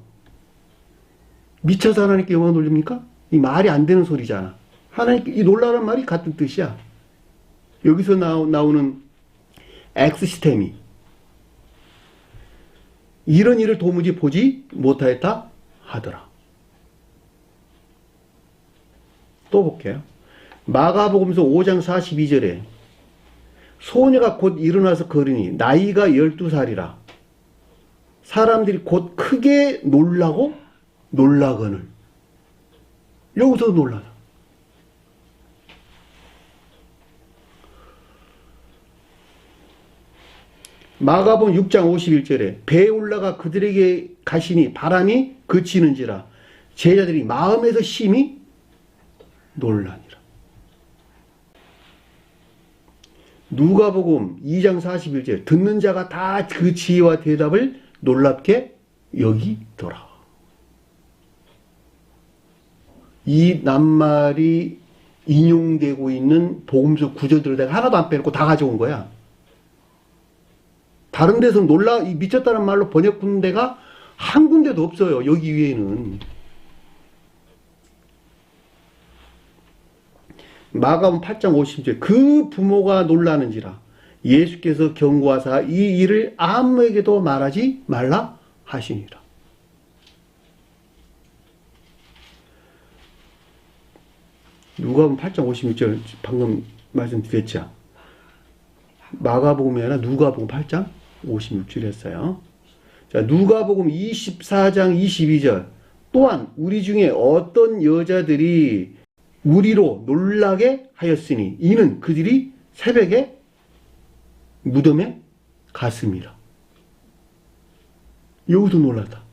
미쳐서 하나님께 영광을 돌립니까? 이 말이 안 되는 소리잖아. 하나님께 이 놀라라는 말이 같은 뜻이야. 여기서 나오는 엑시스템이 이런 일을 도무지 보지 못하였다 하더라. 또 볼게요. 마가복음서 5장 42절에 소녀가 곧 일어나서 걸으니 나이가 12살이라 사람들이 곧 크게 놀라고 놀라거늘. 여기서 놀라다. 마가복음 6장 51절에 배에 올라가 그들에게 가시니 바람이 그치는지라 제자들이 마음에서 심히 놀라니라. 누가복음 2장 41절 듣는 자가 다 그 지혜와 대답을 놀랍게 여기더라. 이 낱말이 인용되고 있는 복음서 구절들을 내가 하나도 안 빼놓고 다 가져온 거야. 다른 데서 미쳤다는 말로 번역된 데가 한 군데도 없어요. 여기 위에는. 마가복음 8장 50절 그 부모가 놀라는지라 예수께서 경고하사 이 일을 아무에게도 말하지 말라 하시니라. 누가복음 8장 56절 방금 말씀드렸죠. 마가복음이 아니라 누가복음 8장 56절이었어요. 자, 누가복음 24장 22절 또한 우리 중에 어떤 여자들이 우리로 놀라게 하였으니 이는 그들이 새벽에 무덤에 갔습니다. 여기도 놀랐다.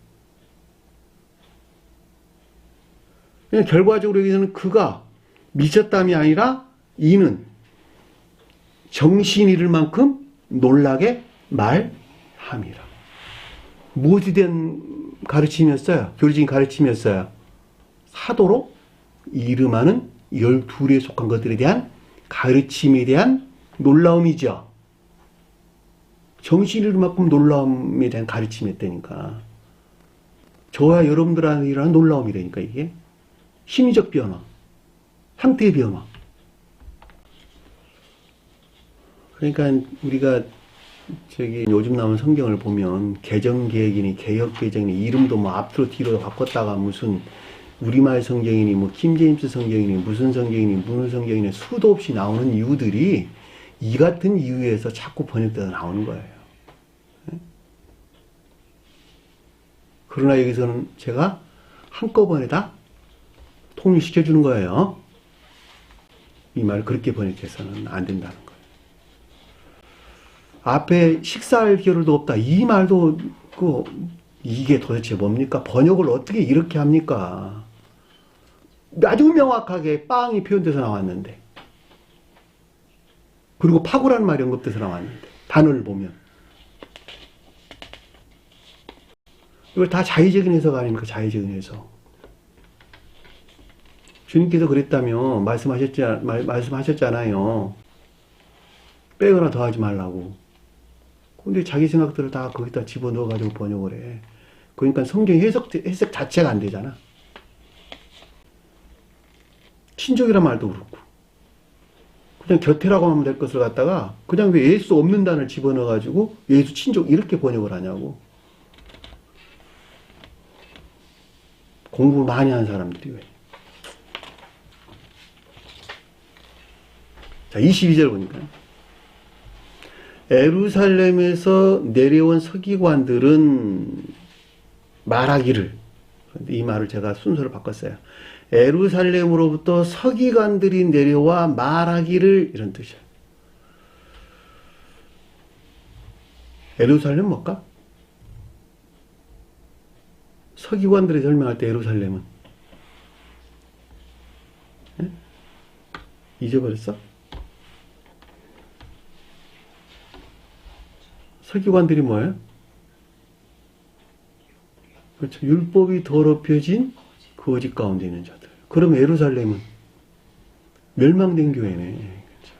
그냥 결과적으로 여기서는 그가 미쳤담이 아니라 이는 정신이 잃을 만큼 놀라게 말함이라. 무엇이 된 가르침이었어요? 교리적인 가르침이었어요. 사도로 이름하는 12에 속한 것들에 대한 가르침에 대한 놀라움이죠. 정신이 잃을 만큼 놀라움에 대한 가르침이었다니까. 저와 여러분들한테 일어나는 놀라움이라니까 이게. 심리적 변화, 상태의 변화. 그러니까 우리가 요즘 나온 성경을 보면 개정개혁이니 개혁개정이니 이름도 뭐 앞으로 뒤로 바꿨다가 무슨 우리말 성경이니 뭐 킹제임스 성경이니 무슨 성경이니 무슨 성경이니 수도 없이 나오는 이유들이 이 같은 이유에서 자꾸 번역돼서 나오는 거예요. 그러나 여기서는 제가 한꺼번에 다 통일시켜주는 거예요. 이 말을 그렇게 번역해서는 안 된다는 거예요. 앞에 식사할 겨를도 없다. 이 말도 이게 도대체 뭡니까? 번역을 어떻게 이렇게 합니까? 아주 명확하게 빵이 표현돼서 나왔는데, 그리고 파고라는 말이 언급돼서 나왔는데 단어를 보면 이걸 다 자의적인 해석 아닙니까? 자의적인 해석. 주님께서 그랬다며 말씀하셨잖아요. 빼거나 더하지 말라고. 근데 자기 생각들을 다 거기다 집어넣어가지고 번역을 해. 그러니까 성경 해석 자체가 안 되잖아. 친족이란 말도 그렇고. 그냥 곁에라고 하면 될 것을 갖다가 그냥 왜 예수 없는 단어를 집어넣어가지고 예수 친족 이렇게 번역을 하냐고. 공부를 많이 한 사람들이 왜. 자, 22절 보니까. 예루살렘에서 내려온 서기관들은 말하기를, 이 말을 제가 순서를 바꿨어요. 예루살렘으로부터 서기관들이 내려와 말하기를, 이런 뜻이에요. 예루살렘 뭘까? 서기관들이 설명할 때 예루살렘은 잊어버렸어? 서기관들이 뭐예요? 그렇죠. 율법이 더럽혀진 거짓 가운데 있는 자들. 그럼 예루살렘은 멸망된 교회네. 그렇죠.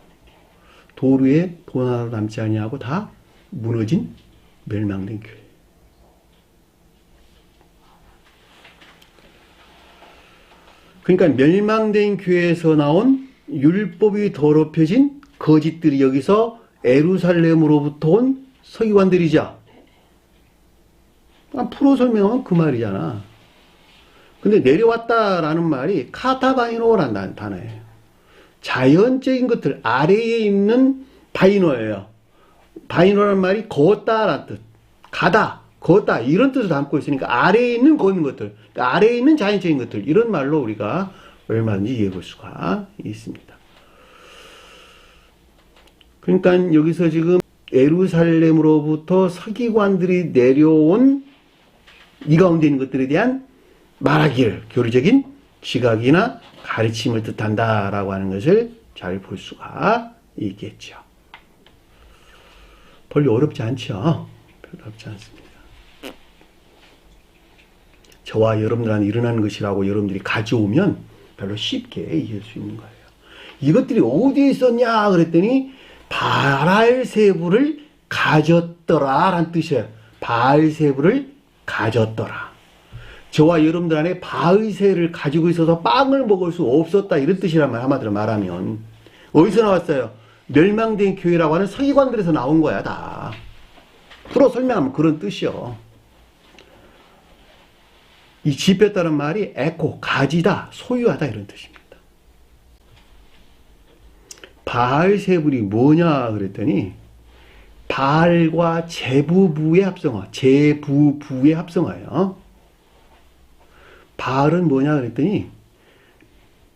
도루에 돈 하나 남지 아니하고 다 무너진 멸망된 교회. 그러니까 멸망된 교회에서 나온 율법이 더럽혀진 거짓들이 여기서 예루살렘으로부터 온 서기관들이죠. 풀어 설명하면 그 말이잖아. 근데 내려왔다라는 말이 카타바이노라는 단어예요. 자연적인 것들 아래에 있는 바이노예요. 바이노라는 말이 걷다라는 뜻. 가다, 걷다 이런 뜻을 담고 있으니까 아래에 있는 걷는 것들, 그러니까 아래에 있는 자연적인 것들 이런 말로 우리가 얼마든지 이해해 볼 수가 있습니다. 그러니까 여기서 지금 예루살렘으로부터 서기관들이 내려온 이 가운데 있는 것들에 대한 말하기를 교리적인 지각이나 가르침을 뜻한다라고 하는 것을 잘 볼 수가 있겠죠. 별로 어렵지 않죠? 별로 어렵지 않습니다. 저와 여러분들한테 일어나는 것이라고 여러분들이 가져오면 별로 쉽게 이해할 수 있는 거예요. 이것들이 어디에 있었냐 그랬더니 바알세부를 가졌더라 라는 뜻이에요. 바알세부를 가졌더라. 저와 여러분들 안에 바알세를 가지고 있어서 빵을 먹을 수 없었다 이런 뜻이란 말 한마디로 말하면 어디서 나왔어요? 멸망된 교회라고 하는 서기관들에서 나온 거야 다. 풀어 설명하면 그런 뜻이요. 이 집혔다는 말이 에코, 가지다, 소유하다 이런 뜻입니다. 바알세불이 뭐냐 그랬더니 바알과 제부부의 합성어, 제부부의 합성어예요. 바알은 뭐냐 그랬더니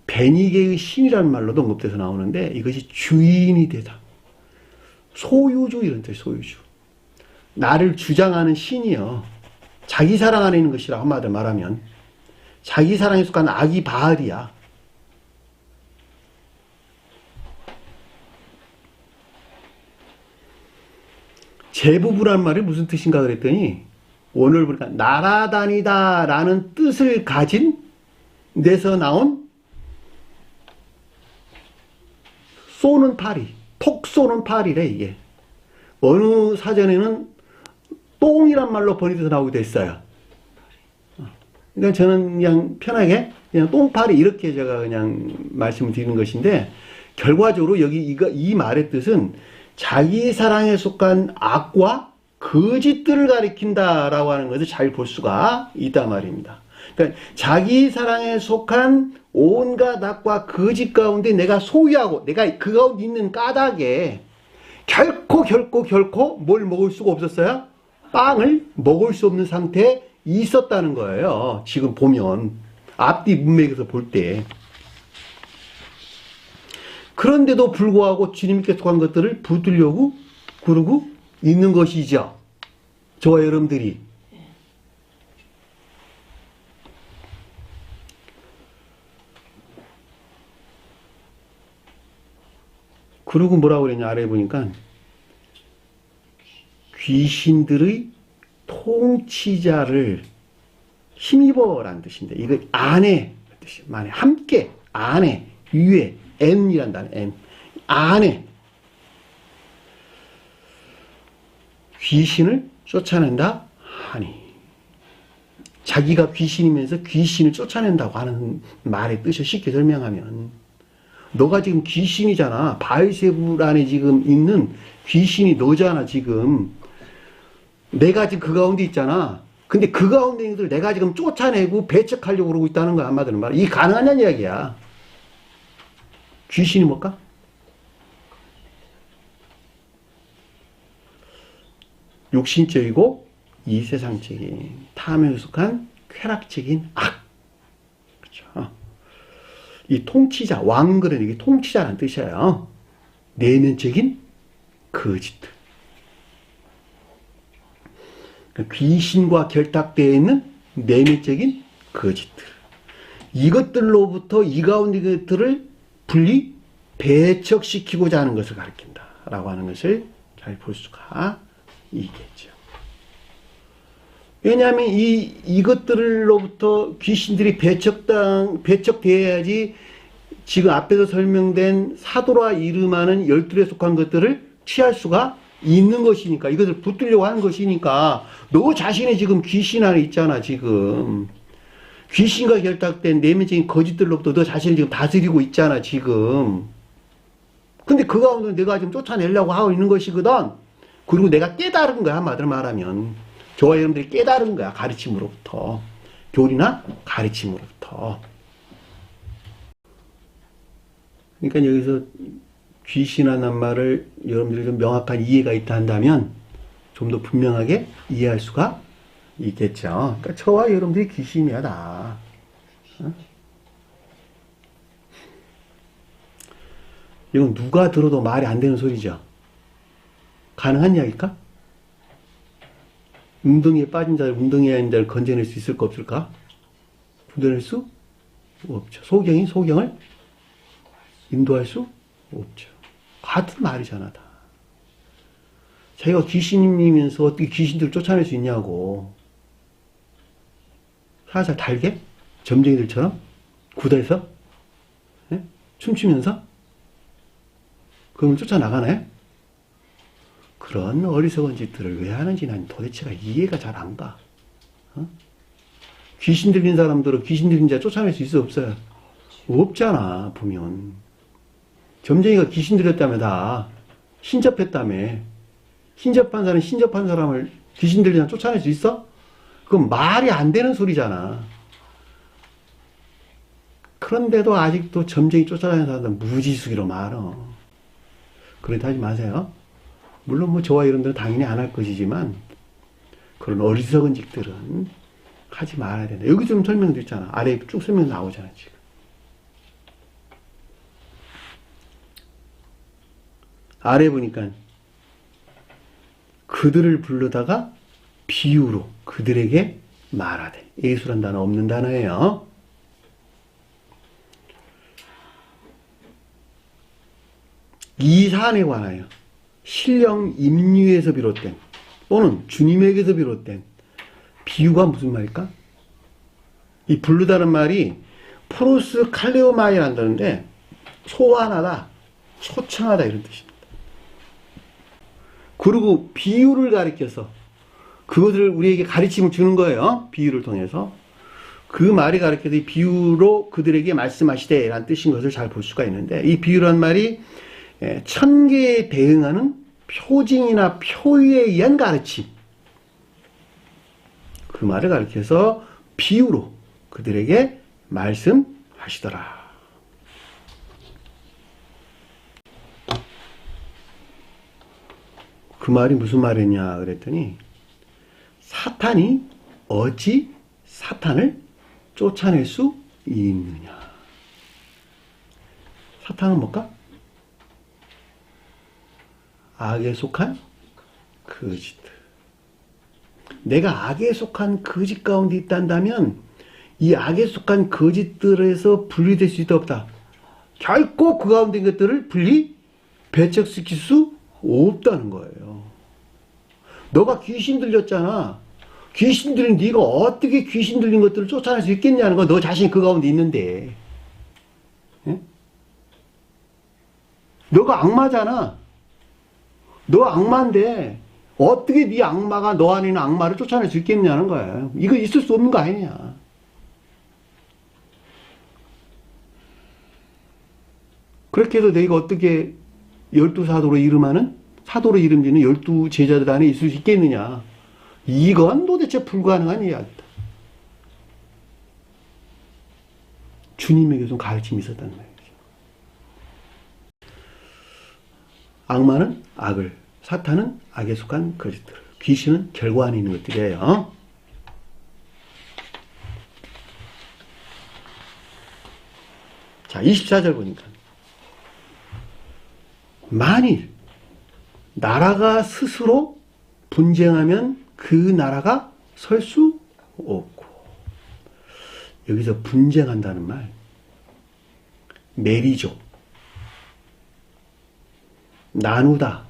베니게의 신이라는 말로도 언급돼서 나오는데 이것이 주인이 되다. 소유주 이런 뜻, 소유주. 나를 주장하는 신이요. 자기 사랑 안에 있는 것이라 한마디로 말하면 자기 사랑에 속한 악이 바알이야. 제부부란 말이 무슨 뜻인가 그랬더니 오늘 보니까 날아다니다 라는 뜻을 가진 데서 나온 쏘는 파리, 톡 쏘는 파리래 이게. 어느 사전에는 똥이란 말로 번역돼서 나오기도 했어요. 그러니까 저는 그냥 편하게 그냥 똥파리 이렇게 제가 그냥 말씀을 드리는 것인데, 결과적으로 여기 이 말의 뜻은 자기 사랑에 속한 악과 거짓들을 가리킨다라고 하는 것을 잘 볼 수가 있단 말입니다. 그러니까 자기 사랑에 속한 온갖 악과 거짓 가운데 내가 소유하고 내가 그 가운데 있는 까닭에 결코 뭘 먹을 수가 없었어요? 빵을 먹을 수 없는 상태에 있었다는 거예요. 지금 보면 앞뒤 문맥에서 볼 때. 그런데도 불구하고 주님께 속한 것들을 붙들려고 그러고 있는 것이죠. 저와 여러분들이. 그리고 뭐라고 그랬냐 아래 보니까 귀신들의 통치자를 힘입어라는 뜻인데, 이거 안에 뜻이에요. 만에 함께 안에 위에 N이란 단어 N 안에 귀신을 쫓아낸다 하니, 자기가 귀신이면서 귀신을 쫓아낸다고 하는 말의 뜻을 쉽게 설명하면, 너가 지금 귀신이잖아. 바알세불 안에 지금 있는 귀신이 너잖아. 지금 내가 지금 그 가운데 있잖아. 근데 그 가운데 있는 것을 내가 지금 쫓아내고 배척하려고 그러고 있다는 거야. 한마디로 말해. 이게 가능하냐는 이야기야. 귀신이 뭘까? 육신적이고 이 세상적인 탐욕에 속한 쾌락적인 악. 그렇죠. 이 통치자, 왕글은 이게 통치자라는 뜻이에요. 내면적인 거짓들. 귀신과 결탁되어 있는 내면적인 거짓들. 이것들로부터 이 가운데 것들을 분리, 배척시키고자 하는 것을 가리킨다. 라고 하는 것을 잘 볼 수가 있겠죠. 왜냐하면 이것들로부터 귀신들이 배척되어야지 지금 앞에서 설명된 사도라 이름하는 12에 속한 것들을 취할 수가 있는 것이니까, 이것을 붙들려고 하는 것이니까, 너 자신이 지금 귀신 안에 있잖아, 지금. 귀신과 결탁된 내면적인 거짓들로부터 너 자신을 지금 다스리고 있잖아, 지금. 근데 그 가운데 내가 지금 쫓아내려고 하고 있는 것이거든. 그리고 내가 깨달은 거야, 한마디로 말하면. 저와 여러분들이 깨달은 거야, 가르침으로부터. 교리나 가르침으로부터. 그러니까 여기서 귀신이라는 말을 여러분들이 좀 명확한 이해가 있다 한다면 좀 더 분명하게 이해할 수가 있겠죠. 그러니까 저와 여러분들이 귀신이야, 다. 이건 누가 들어도 말이 안 되는 소리죠. 가능한 이야기일까? 웅덩이에 빠진 자를, 웅덩이에 있는 자를 건져낼 수 있을까 없을까? 건져낼 수 없죠. 소경이 소경을 인도할 수 없죠. 같은 말이잖아, 다. 자기가 귀신이면서 어떻게 귀신들을 쫓아낼 수 있냐고. 살살 달게? 점쟁이들처럼? 구대에서? 네? 춤추면서? 그걸 쫓아나가나요? 그런 어리석은 짓들을 왜 하는지 난 도대체가 이해가 잘 안 가. 귀신 들린 사람들은 귀신 들린 자 쫓아낼 수 있어, 없어요? 없잖아, 보면. 점쟁이가 귀신 들렸다며, 다. 신접했다며. 신접한 사람이 신접한 사람을 귀신 들린 사람 쫓아낼 수 있어? 그건 말이 안 되는 소리잖아. 그런데도 아직도 점쟁이 쫓아다니는 사람들은 무지수기로 많어. 그렇게 하지 마세요. 물론 뭐 저와 여러분들은 당연히 안 할 것이지만, 그런 어리석은 짓들은 하지 말아야 된다. 여기 좀 설명도 있잖아. 아래에 쭉 설명 나오잖아, 지금. 아래 보니까 그들을 부르다가 비유로 그들에게 말하되. 예수란 단어 없는 단어예요. 이 사안에 관하여 신령 임류에서 비롯된 또는 주님에게서 비롯된 비유가 무슨 말일까? 이 부르다는 말이 프로스 칼레오마이라는 단어인데 소환하다, 초청하다 이런 뜻입니다. 그리고 비유를 가리켜서 그것을 우리에게 가르침을 주는 거예요. 비유를 통해서. 그 말이 가르쳐서 이 비유로 그들에게 말씀하시되 라는 뜻인 것을 잘 볼 수가 있는데, 이 비유란 말이 천계에 대응하는 표징이나 표의에 의한 가르침, 그 말을 가르쳐서 비유로 그들에게 말씀하시더라. 그 말이 무슨 말이냐 그랬더니, 사탄이 어찌 사탄을 쫓아낼 수 있느냐. 사탄은 뭘까? 악에 속한 거짓들. 내가 악에 속한 거짓 가운데 있단다면 이 악에 속한 거짓들에서 분리될 수 있다 없다. 결코 그 가운데 있는 것들을 분리 배척시킬 수 없다는 거예요. 너가 귀신 들렸잖아. 귀신 들린 네가 어떻게 귀신 들린 것들을 쫓아낼 수 있겠냐는 거. 너 자신이 그 가운데 있는데. 예? 너가 악마잖아. 너 악마인데 어떻게 네 악마가 너 안에 있는 악마를 쫓아낼 수 있겠냐는 거야. 이거 있을 수 없는 거 아니냐. 그렇게 해서 너희가 어떻게 12사도로 이름하는, 사도로 이름지는 12제자들 안에 있을 수 있겠느냐. 이건 도대체 불가능한 이야기다. 주님에게서 가르침이 있었단 말이죠. 악마는 악을, 사탄은 악에 속한 거짓들, 귀신은 결과 안에 있는 것들이에요. 자, 24절 보니까, 만일 나라가 스스로 분쟁하면 그 나라가 설 수 없고, 여기서 분쟁한다는 말, 메리조, 나누다,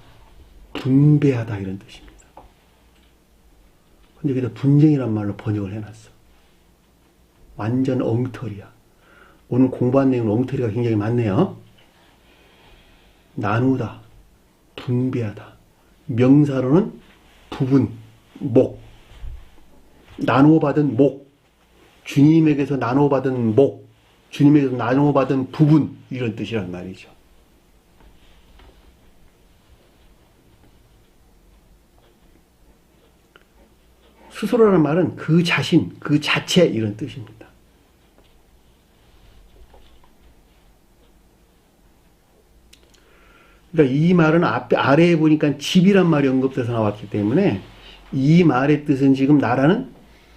분배하다 이런 뜻입니다. 근데 여기다 분쟁이란 말로 번역을 해놨어. 완전 엉터리야. 오늘 공부한 내용은 엉터리가 굉장히 많네요. 나누다, 분배하다. 명사로는 부분, 목. 나누어받은 목. 주님에게서 나누어받은 목. 주님에게서 나누어받은 부분. 이런 뜻이란 말이죠. 스스로라는 말은 그 자신, 그 자체 이런 뜻입니다. 그러니까 이 말은 아래에 보니까 집이란 말이 언급돼서 나왔기 때문에 이 말의 뜻은 지금 나라는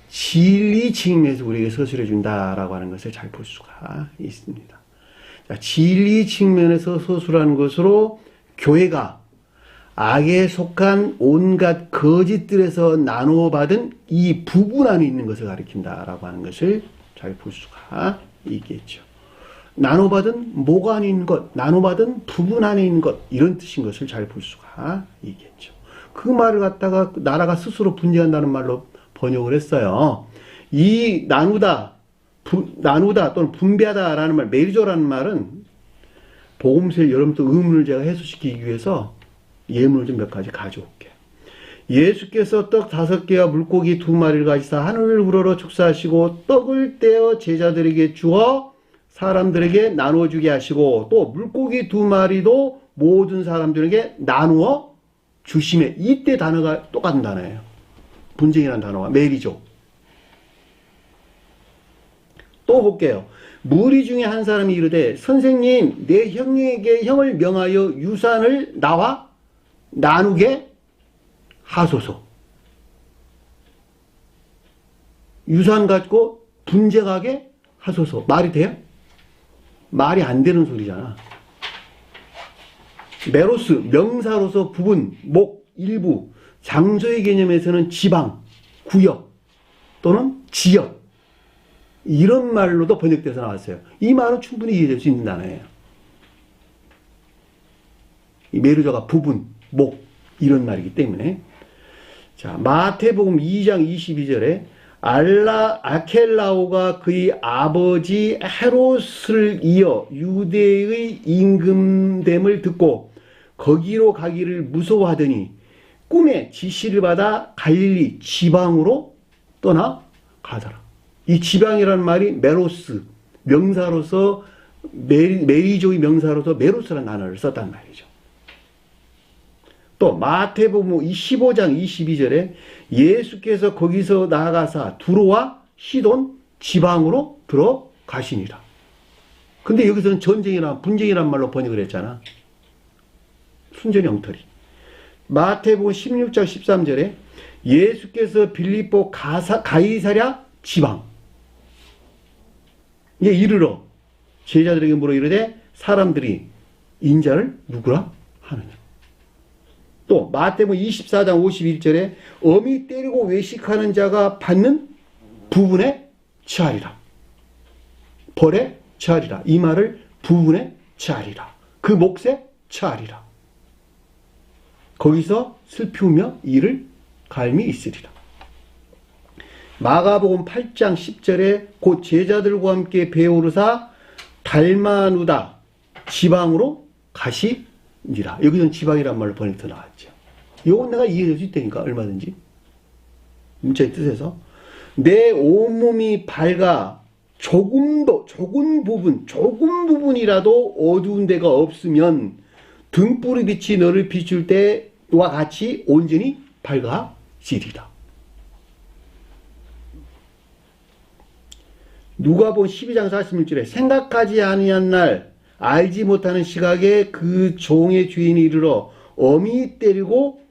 진리 측면에서 우리에게 서술해 준다라고 하는 것을 잘 볼 수가 있습니다. 자, 진리 측면에서 서술하는 것으로 교회가 악에 속한 온갖 거짓들에서 나누어 받은 이 부분 안에 있는 것을 가리킨다라고 하는 것을 잘 볼 수가 있겠죠. 나눠받은 목 안에 있는 것, 나눠받은 부분 안에 있는 것, 이런 뜻인 것을 잘 볼 수가 있겠죠. 그 말을 갖다가 나라가 스스로 분쟁한다는 말로 번역을 했어요. 이 나누다 또는 분배하다라는 말, 메리조라는 말은 복음서의 여러분들 의문을 제가 해소시키기 위해서 예문을 좀 몇 가지 가져올게요. 예수께서 떡 5개와 물고기 2마리를 가지사 하늘을 우러러 축사하시고 떡을 떼어 제자들에게 주어 사람들에게 나누어 주게 하시고 또 물고기 2마리도 모든 사람들에게 나누어 주심에, 이때 단어가 똑같은 단어예요. 분쟁이라는 단어가 메리조. 또 볼게요. 무리 중에 한 사람이 이르되 선생님 내 형에게 형을 명하여 유산을 나와 나누게 하소서. 유산 가지고 분쟁하게 하소서. 말이 돼요? 말이 안 되는 소리잖아. 메로스, 명사로서 부분, 목, 일부, 장소의 개념에서는 지방, 구역 또는 지역, 이런 말로도 번역돼서 나왔어요. 이 말은 충분히 이해될 수 있는 단어예요. 이 메르저가 부분, 목, 이런 말이기 때문에. 자, 마태복음 2장 22절에 아켈라오가 그의 아버지 헤롯을 이어 유대의 임금됨을 듣고 거기로 가기를 무서워하더니 꿈에 지시를 받아 갈릴리 지방으로 떠나 가더라. 이 지방이라는 말이 메로스, 명사로서 메리족의 명사로서 메로스라는 단어를 썼단 말이죠. 또 마태복음 15장 22절에 예수께서 거기서 나아가사 두로와 시돈 지방으로 들어가시니라. 근데 여기서는 전쟁이나 분쟁이란 말로 번역을 했잖아. 순전히 엉터리. 마태복음 16장 13절에 예수께서 빌립보 가이사랴 지방 에 이르러 제자들에게 물어 이르되 사람들이 인자를 누구라 하느냐. 또 마태복음 24장 51절에 어미 때리고 외식하는 자가 받는 부분에 처하리라. 벌에 처하리라. 이 말을 부분에 처하리라. 그 몫에 처하리라. 거기서 슬피우며 이를 갈미 있으리라. 마가복음 8장 10절에 곧 제자들과 함께 배에 오르사 달마누다 지방으로 가시니라. 여기서는 지방이란 말로 번역해서 나왔죠. 이건 내가 이해할 수 있다니까 얼마든지. 문자의 뜻에서 내 온몸이 밝아 조금 부분이라도 어두운 데가 없으면 등불의 빛이 너를 비출 때와 같이 온전히 밝아지리라. 누가복음 12장 46절에 생각하지 아니한 날 알지 못하는 시각에 그 종의 주인이 이르러 어미 때리고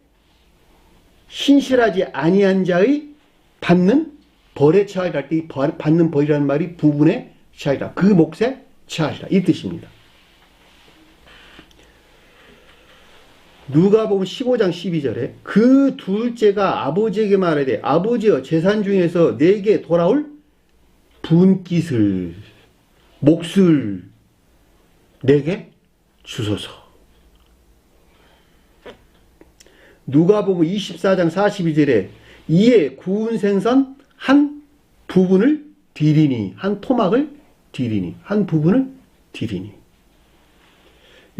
신실하지 아니한 자의 받는 벌에 처하리라 할 때 받는 벌이라는 말이 부분에 처하리라. 그 몫에 처하리라. 이 뜻입니다. 누가복음 15장 12절에 그 둘째가 아버지에게 말하되 아버지여 재산 중에서 내게 돌아올 분깃을 몫을 내게 주소서. 누가복음 24장 42절에 이에 구운 생선 한 부분을 드리니 한 토막을 드리니 한 부분을 드리니.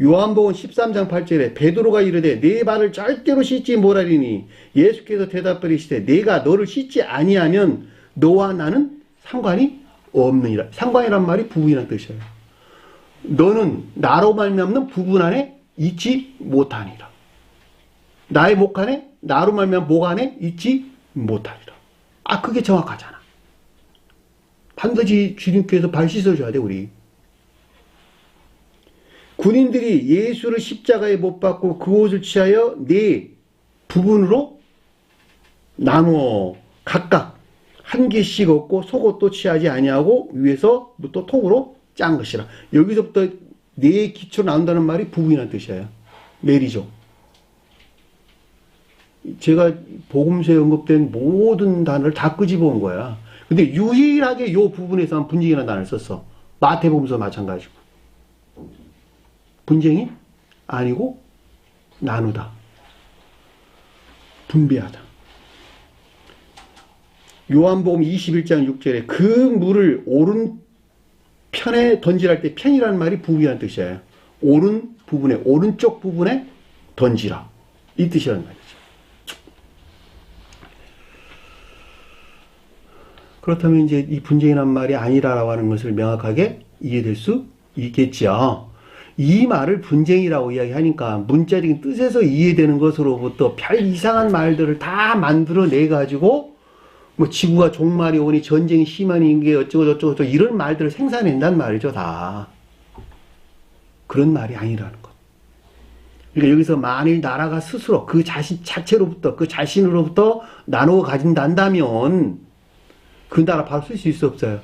요한복음 13장 8절에 베드로가 이르되 네 발을 절대로 씻지 못하리니 예수께서 대답하시되 내가 너를 씻지 아니하면 너와 나는 상관이 없느니라. 상관이란 말이 부분이라는 뜻이에요. 너는 나로 말미암는 부분 안에 있지 못하니라. 나의 목 안에 나로 말미암는 목 안에 있지 못하리라. 아, 그게 정확하잖아. 반드시 주님께서 발 씻어줘야 돼, 우리. 군인들이 예수를 십자가에 못 박고 그 옷을 취하여 네 부분으로 나누어 각각 한 개씩 얻고 속옷도 취하지 아니하고 위에서 또 통으로 짠 것이라. 여기서부터 네 기초로 나온다는 말이 부분이라는 뜻이에요. 메리죠. 제가 복음서에 언급된 모든 단어를 다 끄집어 온 거야. 근데 유일하게 이 부분에서만 분쟁이라는 단어를 썼어. 마태복음서 마찬가지고. 분쟁이 아니고 나누다. 분배하다. 요한복음 21장 6절에 그 물을 오른편에 던지라 할 때 편이라는 말이 부분이라는 뜻이에요. 오른 부분에, 오른쪽 부분에 던지라. 이 뜻이라는 말이죠. 그렇다면 이제 이 분쟁이란 말이 아니라고 하는 것을 명확하게 이해될 수 있겠죠. 이 말을 분쟁이라고 이야기하니까 문자적인 뜻에서 이해되는 것으로부터 별 이상한 말들을 다 만들어내가지고 뭐 지구가 종말이 오니 전쟁이 심하니 이게 어쩌고 저쩌고 이런 말들을 생산한단 말이죠, 다. 그런 말이 아니라는 것. 그러니까 여기서 만일 나라가 스스로 그 자신 자체로부터 그 자신으로부터 나누어 가진단다면 그 나라 바로 쓸 수 있어 없어요?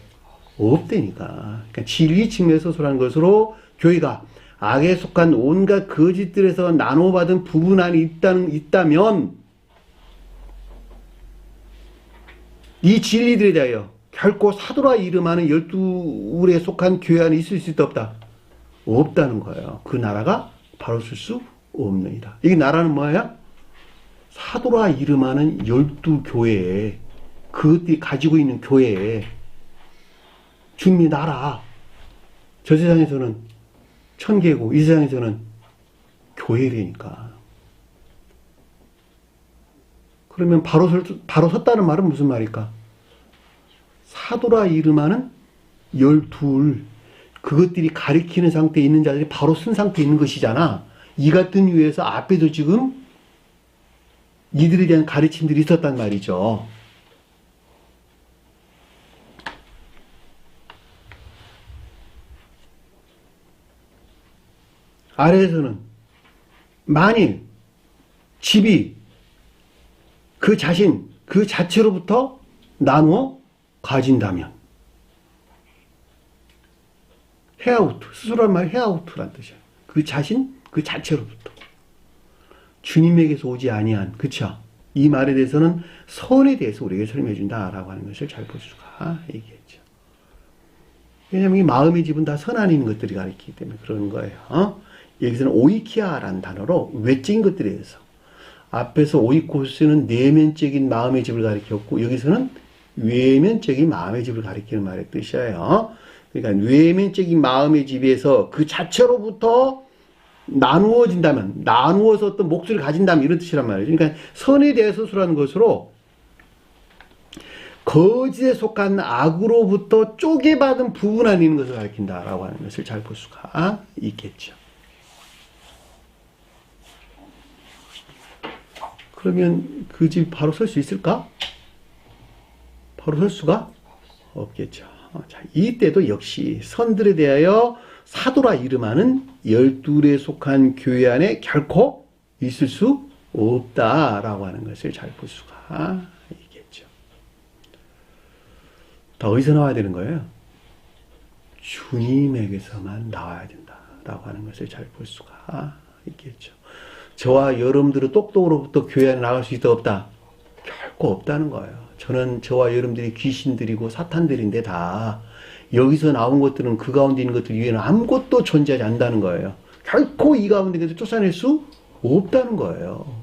없다니까. 그러니까 진리 측면에서 소라는 것으로 교회가 악에 속한 온갖 거짓들에서 나눠받은 부분 안에 있다면 이 진리들에 대하여 결코 사도라 이름하는 12울에 속한 교회 안에 있을 수 있다 없다? 없다는 거예요. 그 나라가 바로 쓸 수 없느니라. 이 나라는 뭐예요? 사도라 이름하는 12교회에 그것들이 가지고 있는 교회에 주님이 나라. 저 세상에서는 천계고 이 세상에서는 교회라니까. 그러면 바로 섰다는 말은 무슨 말일까? 사도라 이름하는 12 그것들이 가리키는 상태에 있는 자들이 바로 쓴 상태에 있는 것이잖아. 이 같은 이유에서 앞에도 지금 이들에 대한 가르침들이 있었단 말이죠. 아래에서는 만일 집이 그 자신, 그 자체로부터 나누어 가진다면 헤아우트, 스스로란 말 헤아우트란 뜻이야. 그 자신, 그 자체로부터 주님에게서 오지 아니한, 그쵸? 이 말에 대해서는 선에 대해서 우리에게 설명해 준다라고 하는 것을 잘 볼 수가 있겠죠. 왜냐하면 이 마음의 집은 다 선 안에 있는 것들이 가리키기 때문에 그런 거예요. 여기서는 오이키아라는 단어로 외적인 것들에 대해서, 앞에서 오이코스는 내면적인 마음의 집을 가리켰고 여기서는 외면적인 마음의 집을 가리키는 말의 뜻이에요. 그러니까 외면적인 마음의 집에서 그 자체로부터 나누어진다면, 나누어서 어떤 몫을 가진다면 이런 뜻이란 말이죠. 그러니까 선에 대해서 수라는 것으로 거짓에 속한 악으로부터 쪼개받은 부분 안에 있는 것을 가리킨다라고 하는 것을 잘 볼 수가 있겠죠. 그러면 그 집 바로 설 수 있을까? 바로 설 수가 없겠죠. 자, 이때도 역시 선들에 대하여 사도라 이름하는 12에 속한 교회 안에 결코 있을 수 없다라고 하는 것을 잘 볼 수가 있겠죠. 더 어디서 나와야 되는 거예요? 주님에게서만 나와야 된다라고 하는 것을 잘 볼 수가 있겠죠. 저와 여러분들은 똑똑으로부터 교회 안에 나갈 수 있다 없다? 결코 없다는 거예요. 저는 저와 여러분들이 귀신들이고 사탄들인데 다 여기서 나온 것들은 그 가운데 있는 것들 위에는 아무것도 존재하지 않는다는 거예요. 결코 이 가운데에서 쫓아낼 수 없다는 거예요.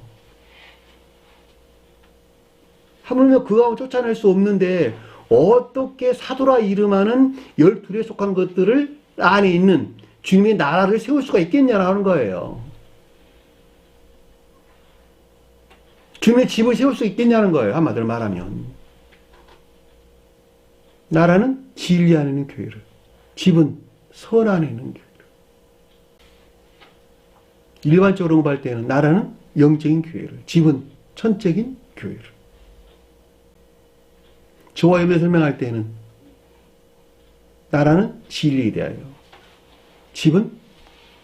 하물며 그 가운데 쫓아낼 수 없는데 어떻게 사도라 이름하는 12에 속한 것들을 안에 있는 주님의 나라를 세울 수가 있겠냐라는 거예요. 주님의 집을 세울 수 있겠냐는 거예요. 한마디로 말하면. 나라는 진리 안에 있는 교회를, 집은 선 안에 있는 교회를. 일반적으로 볼 때는 나라는 영적인 교회를, 집은 천적인 교회를. 저와 여러분이 설명할 때는 나라는 진리에 대하여, 집은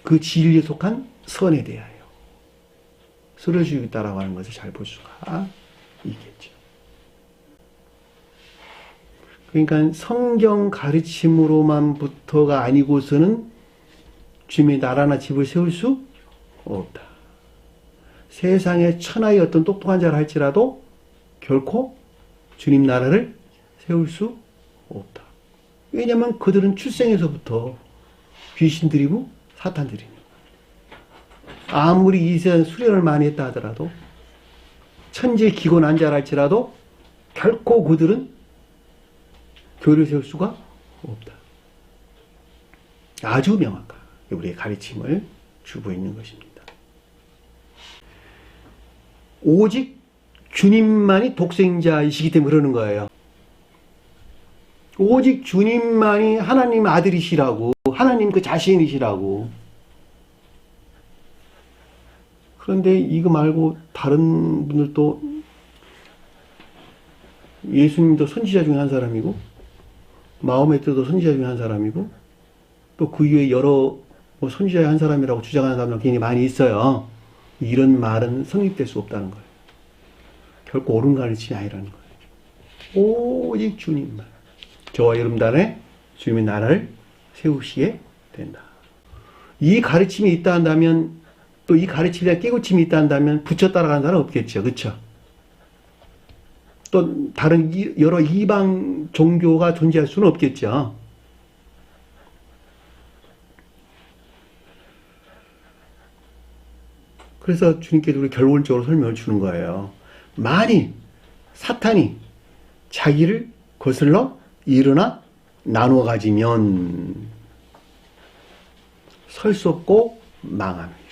그 진리에 속한 선에 대하여 서로 주고 있다라고 하는 것을 잘 볼 수가 있겠죠. 그러니까 성경 가르침으로만부터가 아니고서는 주님의 나라나 집을 세울 수 없다. 세상에 천하의 어떤 똑똑한 자를 할지라도 결코 주님 나라를 세울 수 없다. 왜냐하면 그들은 출생에서부터 귀신들이고 사탄들이니. 아무리 이 세상 수련을 많이 했다 하더라도 천재 기고 난자라 할지라도 결코 그들은 교회를 세울 수가 없다. 아주 명확한 우리의 가르침을 주고 있는 것입니다. 오직 주님만이 독생자이시기 때문에 그러는 거예요. 오직 주님만이 하나님 아들이시라고, 하나님 그 자신이시라고. 그런데 이거 말고 다른 분들도 예수님도 선지자 중에 한 사람이고 마호메 때도 선지자 중에 한 사람이고 또 그 이후에 여러 선지자의 한 사람이라고 주장하는 사람들 굉장히 많이 있어요. 이런 말은 성립될 수 없다는 거예요. 결코 옳은 가르침이 아니라는 거예요. 오직 주님만, 저와 여러분들 안에 주님의 나라를 세우시게 된다. 이 가르침이 있다 한다면, 또 이 가르침에 대한 깨우침이 있다 한다면 붙여 따라가는 사람은 없겠죠. 그렇죠? 또 다른 여러 이방 종교가 존재할 수는 없겠죠. 그래서 주님께서 우리 결론적으로 설명을 주는 거예요. 만일 사탄이 자기를 거슬러 일어나 나누어 가지면 설 수 없고 망합니다.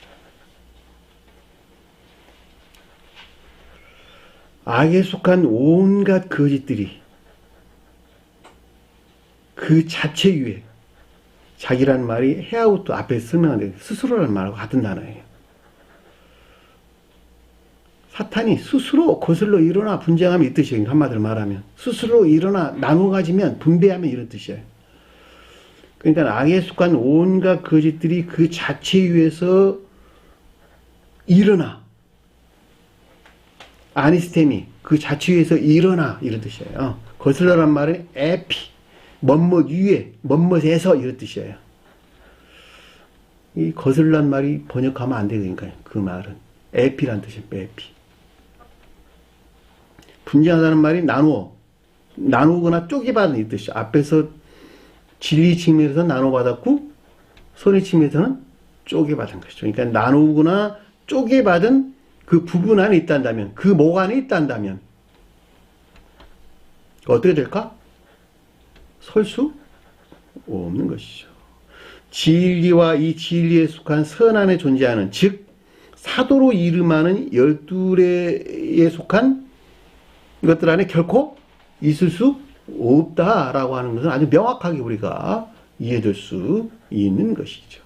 악에 속한 온갖 거짓들이 그 자체 유에 자기라는 말이 해아우토 앞에 설명한 스스로라는 말하고 같은 단어예요. 사탄이 스스로 거슬러 일어나 분쟁하면 이 뜻이에요. 한마디로 말하면 스스로 일어나 나누어 가지면 분배하면 이런 뜻이에요. 그러니까 악에 속한 온갖 거짓들이 그 자체 위에서 일어나. 아니스테미 그 자체 위에서 일어나 이런 뜻이에요. 거슬러란 말은 에피 멋멋 위에 멋멋에서 이런 뜻이에요. 이 거슬란 말이 번역하면 안 되니까요. 그 말은 에피란 뜻이에요. 에피. 분쟁하다는 말이 나누거나 쪼개받는 이 뜻이죠. 앞에서 진리 측면에서 나눠받았고 선의 측면에서는 쪼개받은 것이죠. 그러니까 나누거나 쪼개받은 그 부분 안에 있단다면, 그 목 안에 있단다면 어떻게 될까? 설 수 없는 것이죠. 진리와 이 진리에 속한 선 안에 존재하는, 즉 사도로 이름하는 12례에 속한 이것들 안에 결코 있을 수 없다라고 하는 것은 아주 명확하게 우리가 이해될 수 있는 것이죠.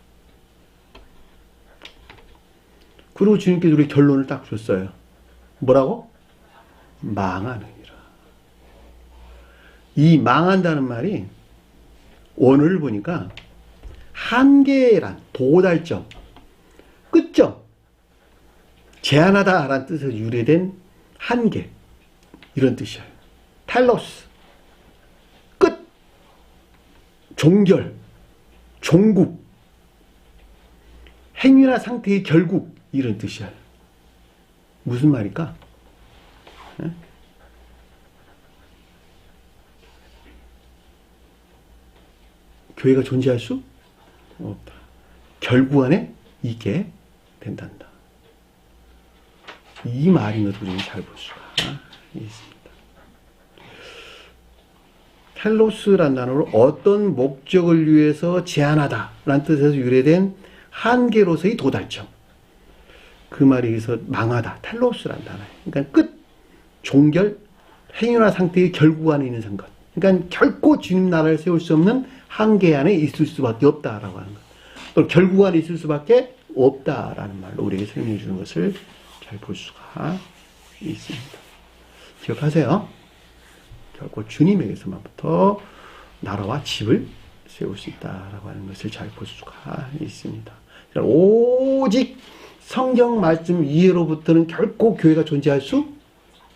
그리고 주님께서 우리 결론을 딱 줬어요. 뭐라고? 망하느니라. 이 망한다는 말이 원어를 보니까 한계란, 도달점, 끝점, 제한하다라는 뜻에서 유래된 한계, 이런 뜻이에요. 텔로스, 끝, 종결, 종국, 행위나 상태의 결국, 이런 뜻이에요. 무슨 말일까? 네? 교회가 존재할 수 없다. 결국 안에 있게 된단다. 이 말인 것을 우리는 잘 볼 수가 있습니다. 텔로스란 단어로 어떤 목적을 위해서 제한하다라는 뜻에서 유래된 한계로서의 도달점. 그 말이 여기서 망하다, 텔로스란 단어예요. 그러니까 끝, 종결, 행위나 상태의 결국 안에 있는 것. 그러니까 결코 주님 나라를 세울 수 없는 한계 안에 있을 수밖에 없다라고 하는 것. 또 결국 안에 있을 수밖에 없다라는 말로 우리에게 설명해 주는 것을 잘 볼 수가 있습니다. 기억하세요. 결코 주님에게서만부터 나라와 집을 세울 수 있다라고 하는 것을 잘 볼 수가 있습니다. 오직 성경 말씀 이해로부터는 결코 교회가 존재할 수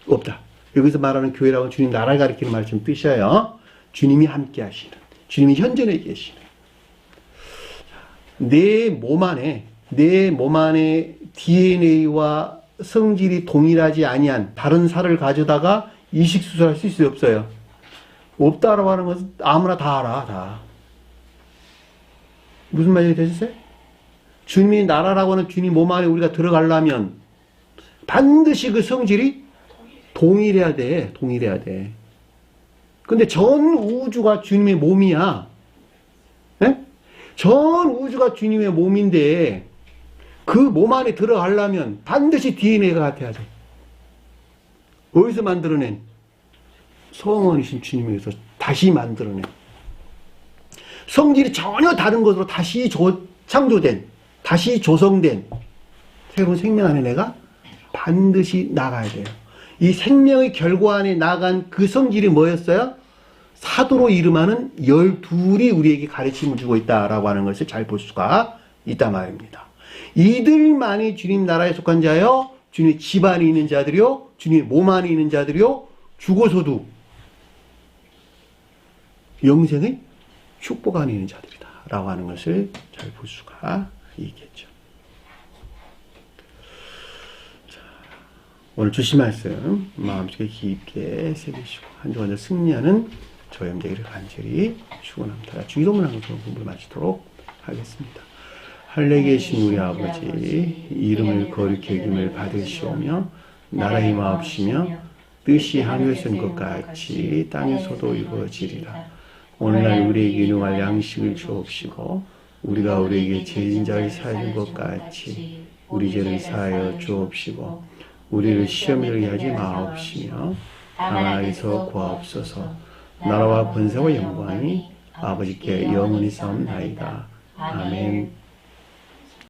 없다. 여기서 말하는 교회라고 주님 나라를 가리키는 말씀 뜻이에요. 주님이 함께 하시는, 주님이 현존해 계시는. 내 몸 안에 DNA와 성질이 동일하지 아니한 다른 살을 가져다가 이식 수술할 수 있어요, 없어요? 없다라고 하는 것은 아무나 다 알아, 다. 무슨 말이 되셨어요? 주님이 나라라고 하는 주님 몸 안에 우리가 들어가려면 반드시 그 성질이 동일해야 돼. 근데 전 우주가 주님의 몸이야. 네? 전 우주가 주님의 몸인데 그 몸 안에 들어가려면 반드시 DNA가 같아야 돼. 어디서 만들어낸? 성원이신 주님에게서 다시 만들어낸. 성질이 전혀 다른 것으로 다시 창조된, 다시 조성된 새로운 생명 안에 내가 반드시 나가야 돼요. 이 생명의 결과 안에 나간 그 성질이 뭐였어요? 사도로 이름하는 12이 우리에게 가르침을 주고 있다라고 하는 것을 잘 볼 수가 있단 말입니다. 이들만이 주님 나라에 속한 자요, 주님의 집 안에 있는 자들이요, 주님의 몸 안에 있는 자들이요, 죽어서도 영생의 축복 안에 있는 자들이다 라고 하는 것을 잘 볼 수가 있겠죠. 자, 오늘 주신 말씀 마음속에 깊게 새기시고 한 주간을 승리하는 저희 되기를 간절히 축원합니다. 주기도문 하는 공부를 마치도록 하겠습니다. 하늘에 계신 우리 아버지, 이름을 거룩히 여김을 받으시오며 나라의 마옵시며 뜻이 하늘에서 것 같이 땅에서도 이루어지리라. 오늘날 우리에게 일용할 양식을 주옵시고 우리가 우리에게 죄진 자를 사하는 것 같이 우리 죄를 사하여 주옵시고 우리를 시험에 들게 하지 마옵시며 다만 악에서 구하옵소서. 나라와 권세와 영광이 아버지께 영원히 싸움나이다. 아멘.